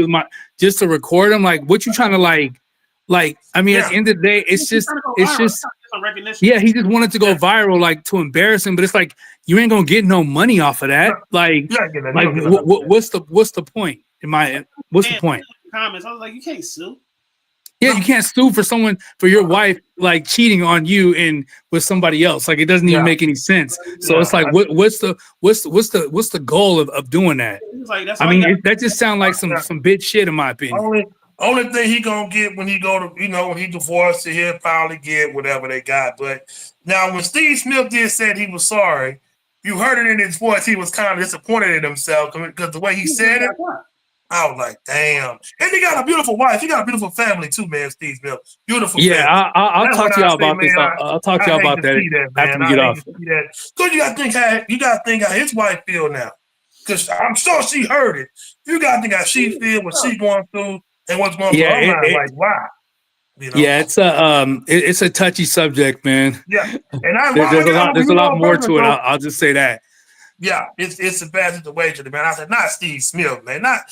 my just to record them? Like what you trying to like? I mean, at yeah, the end of the day, He's trying to go it's viral. He's just trying to get some recognition. yeah. He just wanted to go yeah. viral, like to embarrass him. But it's like you ain't gonna get no money off of that. You gotta get that. You don't get nothing. What's the point? What's the And point? comments, I was like, you can't sue. Yeah, you can't sue for your wife like cheating on you and with somebody else. Like it doesn't even Yeah, make any sense. So yeah. it's like, what's the goal of doing that? He was like, that's I all you mean, got. that just sounds like Yeah. some bitch shit in my opinion. Only thing he gonna get when he go to when he divorced, he'll probably get whatever they got. But now when Steve Smith did said he was sorry, you heard it in his voice. He was kind of disappointed in himself because the way he said it, I was like, damn. And he got a beautiful wife. He got a beautiful family too, man. Steve Smith, beautiful Yeah, family. I'll That's talk what to I y'all say, about this. man. I'll talk to I y'all hate about to that see that, after man. we I get hate off. to see that. Cause you gotta think how his wife feel now. Cause I'm sure she heard it. You gotta think how she feel, what she going through, and what's going through Yeah, her mind. Like, wow, yeah, it's a touchy subject, man. Yeah, and I'm like, I'm gonna be There's a lot real more person. to it. So I'll just say that. yeah, it's a bad situation, man. I said, not Steve Smith, man, not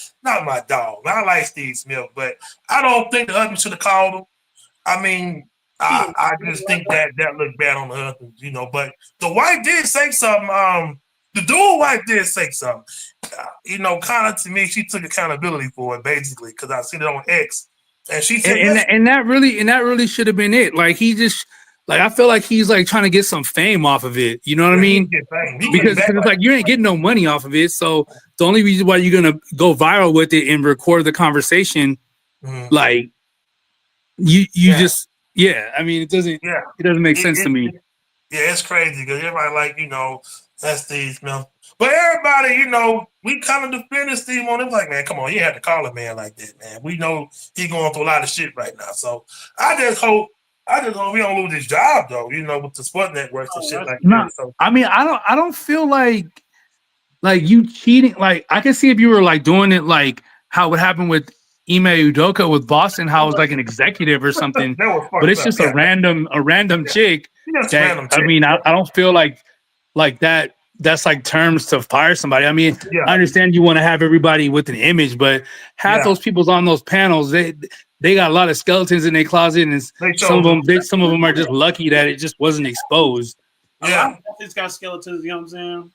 my dog. Man. I like Steve Smith, but I don't think the husband should have called him. I mean, I just think that looked bad on the husband, But the wife did say something. The dual wife did say something. Kind of to me, she took accountability for it basically because I seen it on X, and she said, "Yes, And that really should have been it. Like he just like I feel like he's like trying to get some fame off of it. You know what I yeah, he mean? can get fame. He getting Because back it's like like you ain't getting no money off of it. So the only reason why you're gonna go viral with it and record the conversation, mhm. like you Yeah, just yeah. I mean, yeah." it doesn't make It, sense to it, me. it, yeah, it's crazy because everybody like that's Steve Smith, but everybody we kind of defended Steve on it. Like, man, come on, you had to call a man like that, man. We know he going through a lot of shit right now, so I just hope we don't lose his job though. With the sport networks and Oh, shit like No, that. So I mean, I don't feel like you cheating. Like I can see if you were like doing it like how it happened with Ime Udoka with Boston, how it was like an executive or something, that was but fucked it's up. just Yeah, a random yeah. chick Just a that random I chick. mean, I don't feel like that's like terms to fire somebody. I mean, Yeah, I understand you want to have everybody with an image, but half yeah. those people's on those panels, they got a lot of skeletons in their closet, and They chose some of them are just lucky that it just wasn't exposed. A lot yeah, of athletes got skeletons, you know what I'm saying?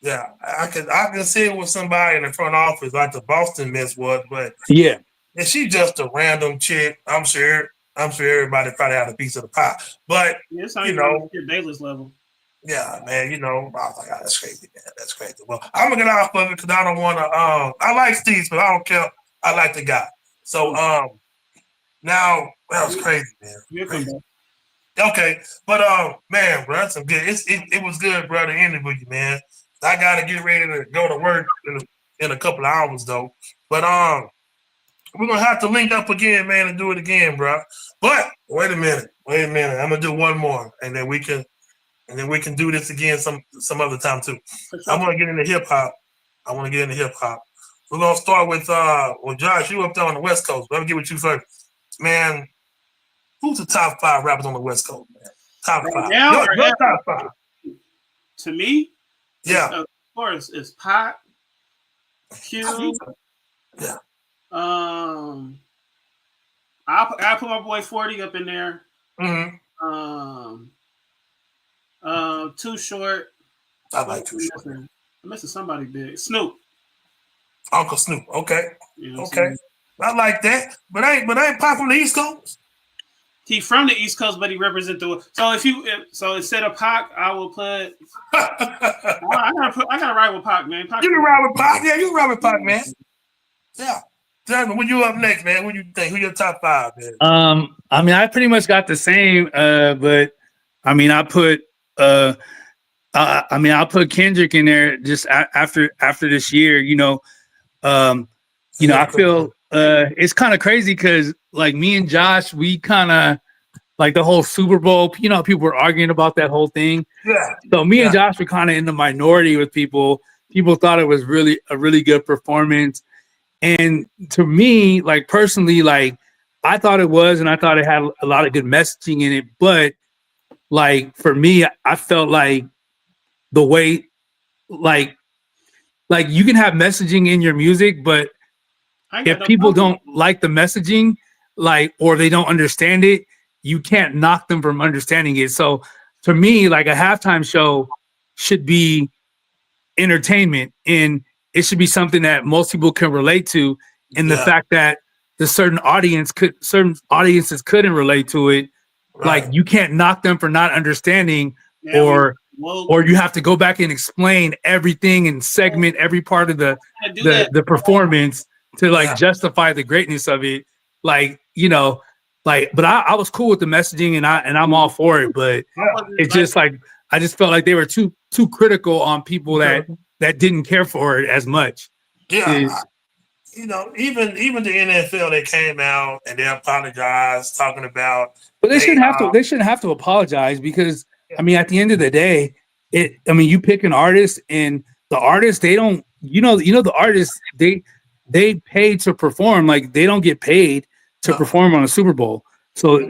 yeah. I can see it with somebody in the front office like the Boston Mets was, but Yeah. and she's just a random chick. I'm sure. Everybody probably had a piece of the pie. But Yeah, it's not you even on know, the Davis level. yeah, man. I was like, oh, that's crazy, man. That's crazy. Well, I'm gonna get off of it because I don't want to. I like Steve, but I don't care. I like the guy. So now that was crazy, man. You'll come Crazy. back. Okay, but man, bro, that's some good. It was good, bro. To interview you, man. I gotta get ready to go to work in a couple of hours though. But we're gonna have to link up again, man, and do it again, bro. But wait a minute. I'm gonna do one more, and then we can do this again some other time too. I want to get into hip hop. We're gonna start with Josh. You up there on the West Coast. Let me get with you first, man. Who's the top 5 rappers on the West Coast, man? Top 5. Now your top 5. To me, yeah, of course, it's Pac, Q. Yeah. I'll put my boy 40 up in there. Mm-hmm. Too Short. I like Too Short. I'm missing somebody big. Snoop. Uncle Snoop. Okay. You know okay. I like that. But I ain't Pac from the East Coast. He from the East Coast, but he represent the. So instead of Pac, I will put. I gotta ride with Pac, man. You can ride with Pac. Yeah, you can ride with Pac, man. Yeah. Jasmine, when you up next, man? What do you think? Who your top 5, man? I mean, I pretty much got the same, but I mean, I'll put Kendrick in there just after this year. I feel it's kind of crazy because like me and Josh, we kind of like the whole Super Bowl. People were arguing about that whole thing. Yeah. So me and Josh were kind of in the minority with people. People thought it was really a really good performance. And to me, like personally, like I thought it was, and I thought it had a lot of good messaging in it. But like for me, I felt like the way, like you can have messaging in your music, but if people don't like the messaging, like or they don't understand it, you can't knock them from understanding it. So to me, like a halftime show should be entertainment, and it should be something that most people can relate to. And the fact that certain audiences couldn't relate to it, like you can't knock them for not understanding, or you have to go back and explain everything and segment every part of the performance to like justify the greatness of it. Like, but I was cool with the messaging and I'm all for it, but it's just like I just felt like they were too critical on people that didn't care for it as much. Yeah. Even the NFL, they came out and they apologized, talking about. But they shouldn't have to apologize because I mean, at the end of the day, you pick an artist and the artist, they don't, the artists, they pay to perform. Like they don't get paid to perform on a Super Bowl. So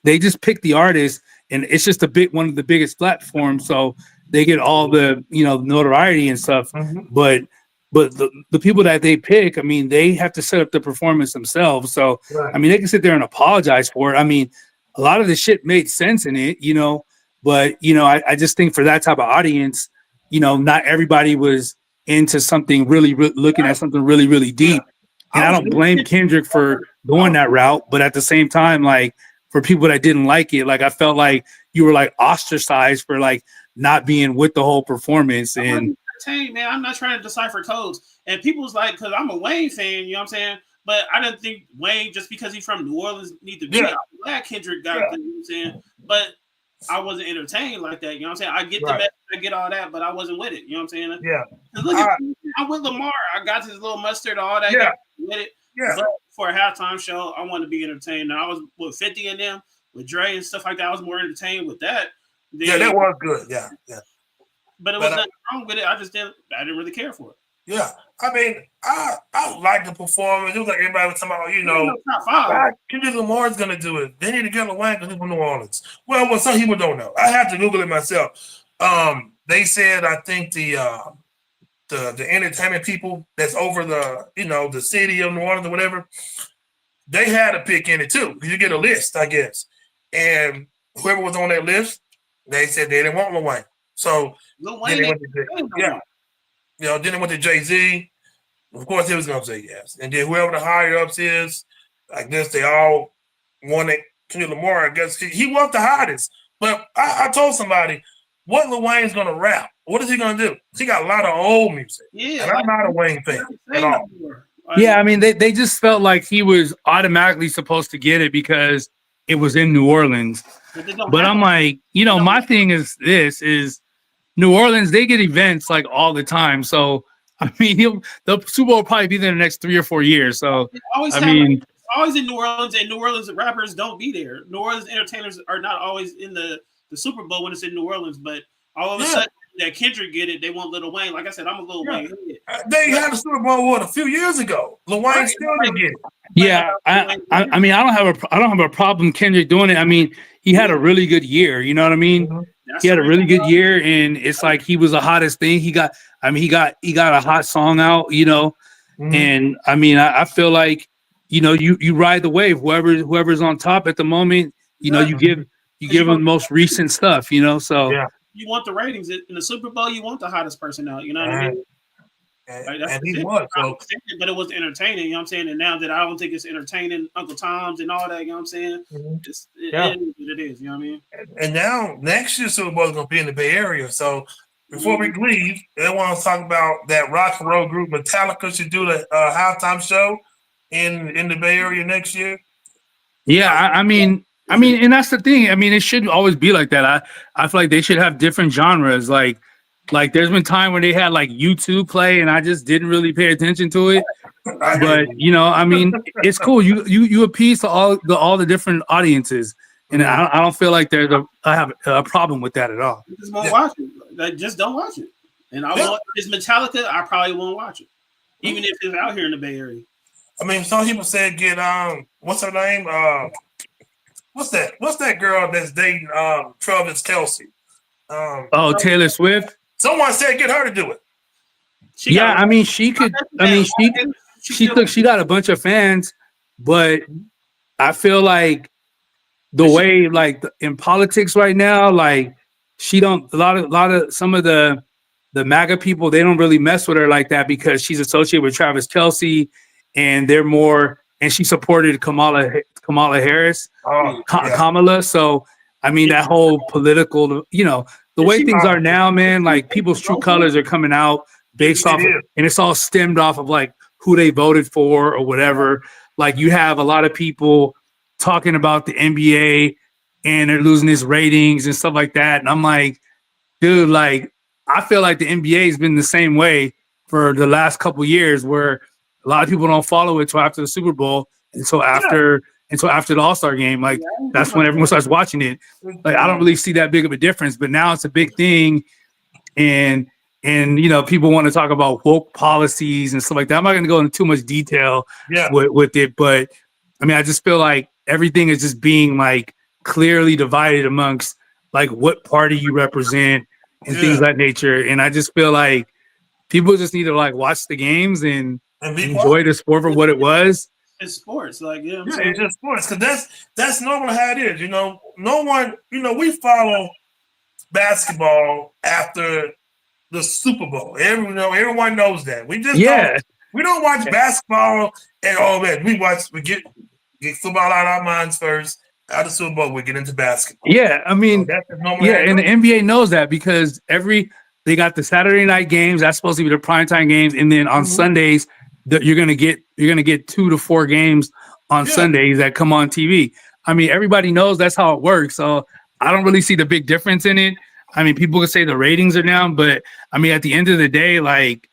they just pick the artist, and it's just one of the biggest platforms. So they get all the notoriety and stuff. Mm-hmm. But the people that they pick, I mean, they have to set up the performance themselves. So I mean, they can sit there and apologize for it. I mean, a lot of the shit made sense in it, but I just think for that type of audience, not everybody was into something really looking at something really, really deep. And I don't blame Kendrick for going that route, but at the same time, like for people that didn't like it, like I felt like you were like ostracized for like not being with the whole performance. And man, I'm not trying to decipher codes. And people's like, because I'm a Wayne fan, you know what I'm saying? But I didn't think Wayne, just because he's from New Orleans, need to be. I'm glad Kendrick got it, you know what I'm saying? But I wasn't entertained like that, you know what I'm saying? I get the message, I get all that, but I wasn't with it, you know what I'm saying? Yeah. Look at I'm with Lamar. I got his little mustard, all that. Yeah. With it. Yeah. But for a halftime show, I wanted to be entertained. And I was with 50 in them, with Dre and stuff like that. I was more entertained with that. That was good. Yeah. But it was nothing wrong with it. I didn't really care for it. Yeah. I mean, I like the performance. It was like everybody was talking about, top 5. Kendrick Lamar's gonna do it. They need to get Wayne because he's from New Orleans. Well, some people don't know. I have to Google it myself. They said I think the entertainment people that's over the city of New Orleans or whatever, they had a pick in it too. You get a list, I guess. And whoever was on that list, they said they didn't want Lil Wayne. So then they went to Jay-Z. Of course, he was going to say yes. And then whoever the higher ups is, I guess they all wanted Kendrick Lamar. I guess he was the hottest. But I told somebody, what Lil Wayne's going to rap? What is he going to do? He got a lot of old music. Yeah, and I'm not a Wayne fan at all. Yeah, I mean, they just felt like he was automatically supposed to get it because it was in New Orleans. But I'm like, my thing is New Orleans, they get events like all the time. So, I mean, the Super Bowl will probably be there in the next 3 or 4 years. So, Always I have mean, always in New Orleans, and New Orleans rappers don't be there. New Orleans entertainers are not always in the Super Bowl when it's in New Orleans, but all of a sudden that Kendrick get it, they want Lil Wayne. Like I said, I'm a Lil Wayne head. They had a Super Bowl a few years ago. Lil Wayne still didn't get it. yeah, I mean, I don't have a problem Kendrick doing it. I mean, he had a really good year. You know what I mean? He had a really good year, and it's like he was the hottest thing. He got a hot song out. You know, and I mean, I feel like, you know, you ride the wave. Whoever's on top at the moment, you know, you give them the most recent stuff. You know, so you want the ratings in the Super Bowl. You want the hottest person out. You know what I mean? And he was, so. But it was entertaining. You know what I'm saying? And now that I don't think it's entertaining, Uncle Tom's and all that. You know what I'm saying? It is what it is. You know what I mean? And now next year's Super Bowl is going to be in the Bay Area. So before we leave, I want to talk about that rock and roll group Metallica should do the halftime show in the Bay Area next year. Yeah, I mean, and that's the thing. I mean, it shouldn't always be like that. I feel like they should have different genres. Like there's been time when they had like U2 play, and I just didn't really pay attention to it. But you know, I mean, it's cool. You appease to all the different audiences, and I don't feel like I have a problem with that at all. Just won't watch it. Just don't watch it. And if it's Metallica, I probably won't watch it, even if it's out here in the Bay Area. I mean, some people said get what's her name? What's that girl that's dating Travis Kelce? Taylor Swift. Someone said get her to do it. She could. I mean, she got a bunch of fans, but I feel like the way like in politics right now, like she don't a lot of some of the MAGA people, they don't really mess with her like that because she's associated with Travis Kelce, and they're more. And she supported Kamala Harris, Kamala. So I mean, that whole political, you know. The way things are now, man, like people's true colors are coming out based off, and it's all stemmed off of like who they voted for or whatever. Like you have a lot of people talking about the NBA and they're losing its ratings and stuff like that. And I'm like, dude, like I feel like the NBA has been the same way for the last couple of years, where a lot of people don't follow it till after the Super Bowl and so after the All-Star game, like that's when everyone starts watching it. Like I don't really see that big of a difference, but now it's a big thing, and you know, people want to talk about woke policies and stuff like that. I'm not going to go into too much detail with it, but I mean, I just feel like everything is just being like clearly divided amongst like what party you represent and things of that nature. And I just feel like people just need to like watch the games and enjoy the sport for what it was. It's sports, like it's just sports, because that's normally how it is. You know, no one, you know, we follow basketball after the Super Bowl. Everyone knows that. We just we don't watch basketball and we get football out of our minds first. Out of the Super Bowl, we get into basketball. Yeah, I mean, and the NBA knows that because they got the Saturday night games. That's supposed to be the primetime games, and then on Sundays. You're gonna get 2 to 4 games on Sundays that come on TV. I mean, everybody knows that's how it works. So I don't really see the big difference in it. I mean, people can say the ratings are down, but I mean, at the end of the day, like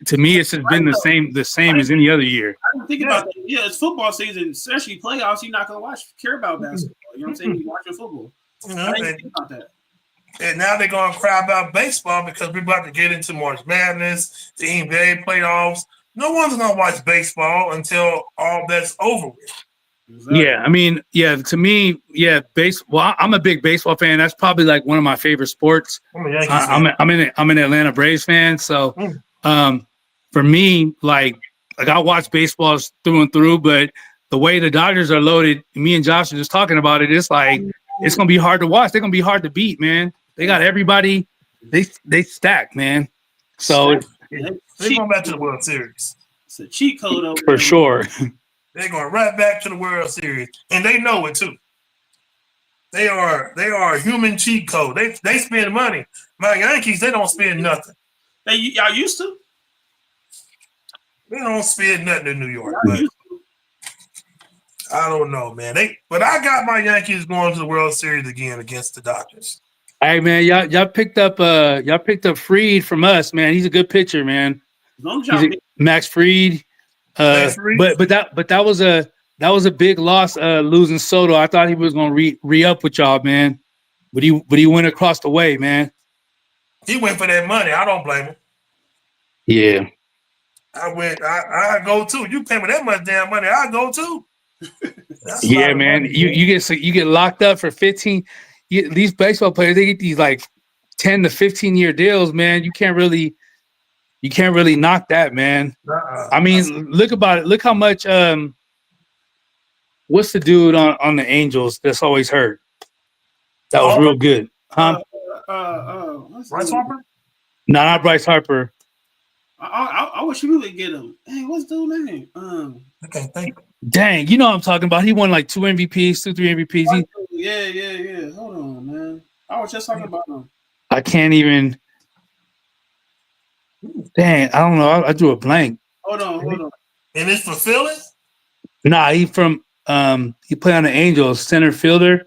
to me, it's just been the same as any other year. I think about that. Yeah, it's football season, especially playoffs. You're not gonna care about basketball. You know what I'm saying? You're watching football. I didn't think about that. And now they're gonna cry about baseball because we're about to get into March Madness, the NBA playoffs. No one's gonna watch baseball until all that's over with. Exactly. Yeah, I mean, to me, baseball. I'm a big baseball fan. That's probably like one of my favorite sports. I'm an Atlanta Braves fan, so for me, like I watch baseball through and through. But the way the Dodgers are loaded, me and Josh are just talking about it. It's like it's gonna be hard to watch. They're gonna be hard to beat, man. They got everybody. They stacked, man. So. They're going back to the World Series. It's a cheat code over for sure. They're going right back to the World Series, and they know it too. They are a human cheat code. They spend money. My Yankees, they don't spend nothing. Y'all used to? They don't spend nothing in New York. I don't know, man. But I got my Yankees going to the World Series again against the Dodgers. Hey man, y'all picked up Freed from us, man. He's a good pitcher, man. As long as y'all Max Fried. Max Fried? But that was a big loss, losing Soto. I thought he was gonna re up with y'all, man. But he went across the way, man. He went for that money. I don't blame him. Yeah. I go too. You pay me that much damn money, I go too. That's a lot Yeah, of man. money, You get locked up for 15. These baseball players, they get these like 10 to 15-year deals, man. You can't really knock that, man. I mean, look about it. Look how much what's the dude on the Angels that's always hurt? That was real good. Huh? Bryce Harper? No, not Bryce Harper. I wish we would get him. Hey, what's dude name? I can't think. Dang, you know what I'm talking about. He won like 2 MVPs, 3 MVPs. Yeah. Hold on, man. I was just talking about him. I can't even. Dang, I don't know. I drew a blank. Hold on. And it's for Philly? Nah, he from he played on the Angels, center fielder.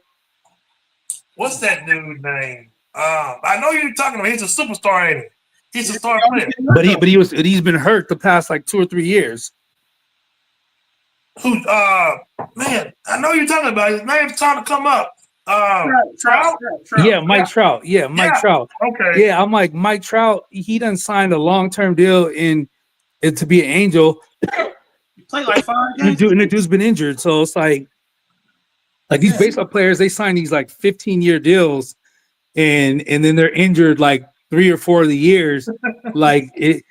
What's that dude's name? I know you're talking about. He's a superstar, ain't he? He's a star player. But he's been hurt the past like 2 or 3 years. Who? Man, I know you're talking about. His name's trying to come up. Trout? Yeah, Mike Trout. Yeah, Mike Trout. Okay. Yeah, I'm like Mike Trout. He done signed a long-term deal in to be an Angel. He played like 5 games. And the dude's been injured, so it's like these baseball players, they sign these like 15-year deals, and then they're injured like 3 or 4 of the years. Like it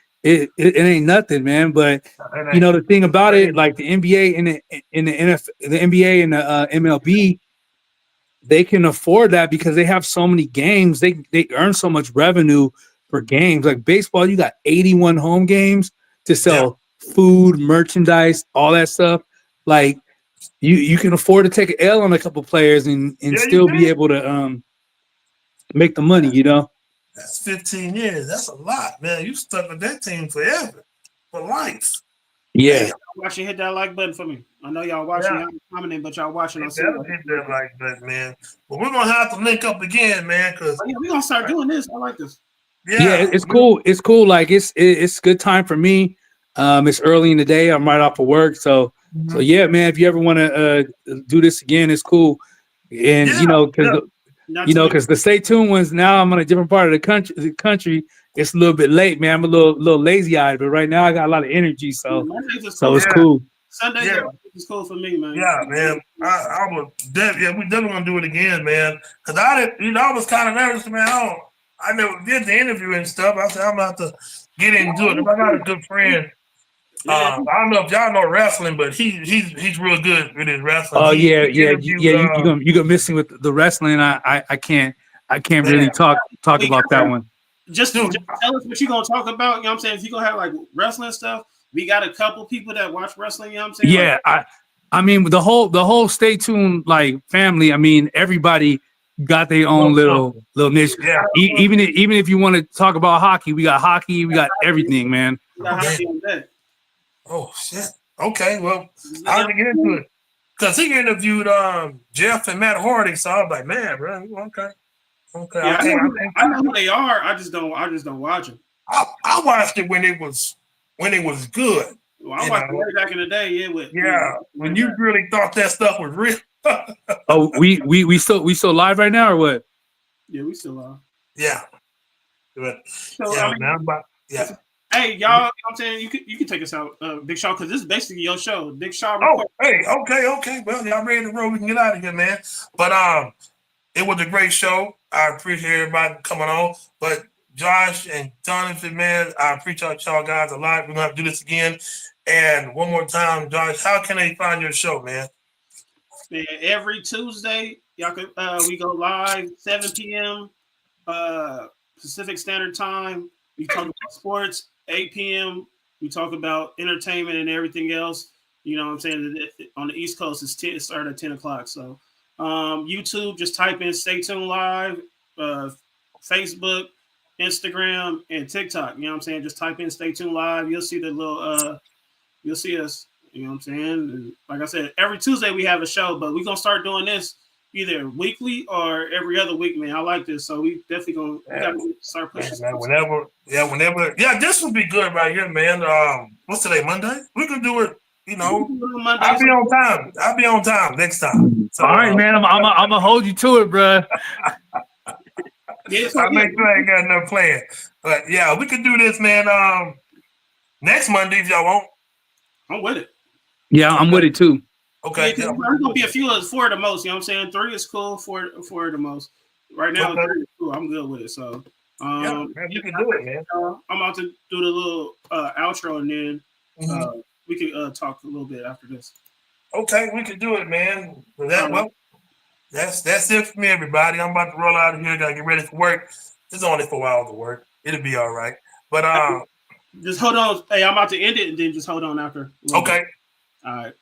ain't nothing, man. But you know the thing about it, like the NBA and the NFL, the NBA and the MLB, they can afford that because they have so many games. They earn so much revenue per games. Like baseball, you got 81 home games to sell food, merchandise, all that stuff. Like you can afford to take an L on a couple players and still be able to make the money, you know. That's 15 years. That's a lot, man. You stuck with that team forever, for life. Yeah. Hey, watching, hit that like button for me. I know y'all watching, y'all commenting, but y'all watching. Hit that like button, man. But we're gonna have to link up again, man. Cause we're gonna start doing this. I like this. Yeah, it's cool. It's cool. Like it's good time for me. It's early in the day. I'm right off of work, so yeah, man. If you ever want to do this again, it's cool. And you know, because the Stay Tuned ones now, I'm on a different part of the country. It's a little bit late, man. I'm a little lazy eyed, but right now I got a lot of energy, so it's cool. Sunday is cool for me, man. Yeah, man. I would we definitely gonna do it again, man. Cause I was kind of nervous, man. I never did the interview and stuff. I said I'm about to get into it. I got a good friend. I don't know if y'all know wrestling, but he's real good with his wrestling. Oh yeah. You gonna miss me with the wrestling. I can't really talk about that one. Just tell us what you're gonna talk about. You know what I'm saying? If you're gonna have like wrestling stuff, we got a couple people that watch wrestling. You know what I'm saying? Yeah, I mean the whole Stay Tuned like family. I mean everybody got their own little niche. Yeah. Even if you want to talk about hockey, we got hockey. We got everything, man. We got hockey on that. Oh shit. Okay, well I'll get into it. Cause he interviewed Jeff and Matt Hardy, so I was like, man, bro, okay. Yeah, I know who they are. I just don't watch them. I watched it when it was good. Well, I watched it way back in the day. When you really thought that stuff was real. Oh, we still live right now or what? Yeah, we still live. Yeah. Hey, y'all, you know what I'm saying? You can take us out, Big Shaw, because this is basically your show. Big Shaw. Okay. Well, y'all ready to roll? We can get out of here, man. But it was a great show. I appreciate everybody coming on. But Josh and Jonathan, man, I appreciate y'all guys a lot. We're gonna have to do this again. And one more time, Josh, how can they find your show, man? Man, every Tuesday, y'all can we go live 7 p.m. Pacific Standard Time. We talk about sports. 8 p.m. we talk about entertainment and everything else. You know what I'm saying? On the East Coast, it started at 10 o'clock. So YouTube, just type in Stay Tuned Live, Facebook, Instagram, and TikTok. You know what I'm saying? Just type in Stay Tuned Live. You'll see the little you'll see us. You know what I'm saying? And like I said, every Tuesday we have a show, but we're gonna start doing this either weekly or every other week, man. I like this, so we definitely gotta start pushing. Man, whenever, this would be good right here, man. What's today? Monday? We could do it. You know, I'll be on time. I'll be on time next time. So, all right, man. I'm gonna hold you to it, bro. Yeah, I make sure I ain't got enough plan. But yeah, we could do this, man. Next Monday if y'all want. I'm with it. Yeah, I'm with it too. Okay. Yeah, there's gonna be a few of 4 at the most. You know what I'm saying? 3 is cool. 4 at the most. Right now, 3 is cool. I'm good with it. So, man, you can do it, man. I'm about to do the little outro, and then we can talk a little bit after this. Okay, we can do it, man. That's it for me, everybody. I'm about to roll out of here. Gotta get ready for work. It's only 4 hours of work. It'll be all right. But just hold on. Hey, I'm about to end it, and then just hold on after. Okay. All right.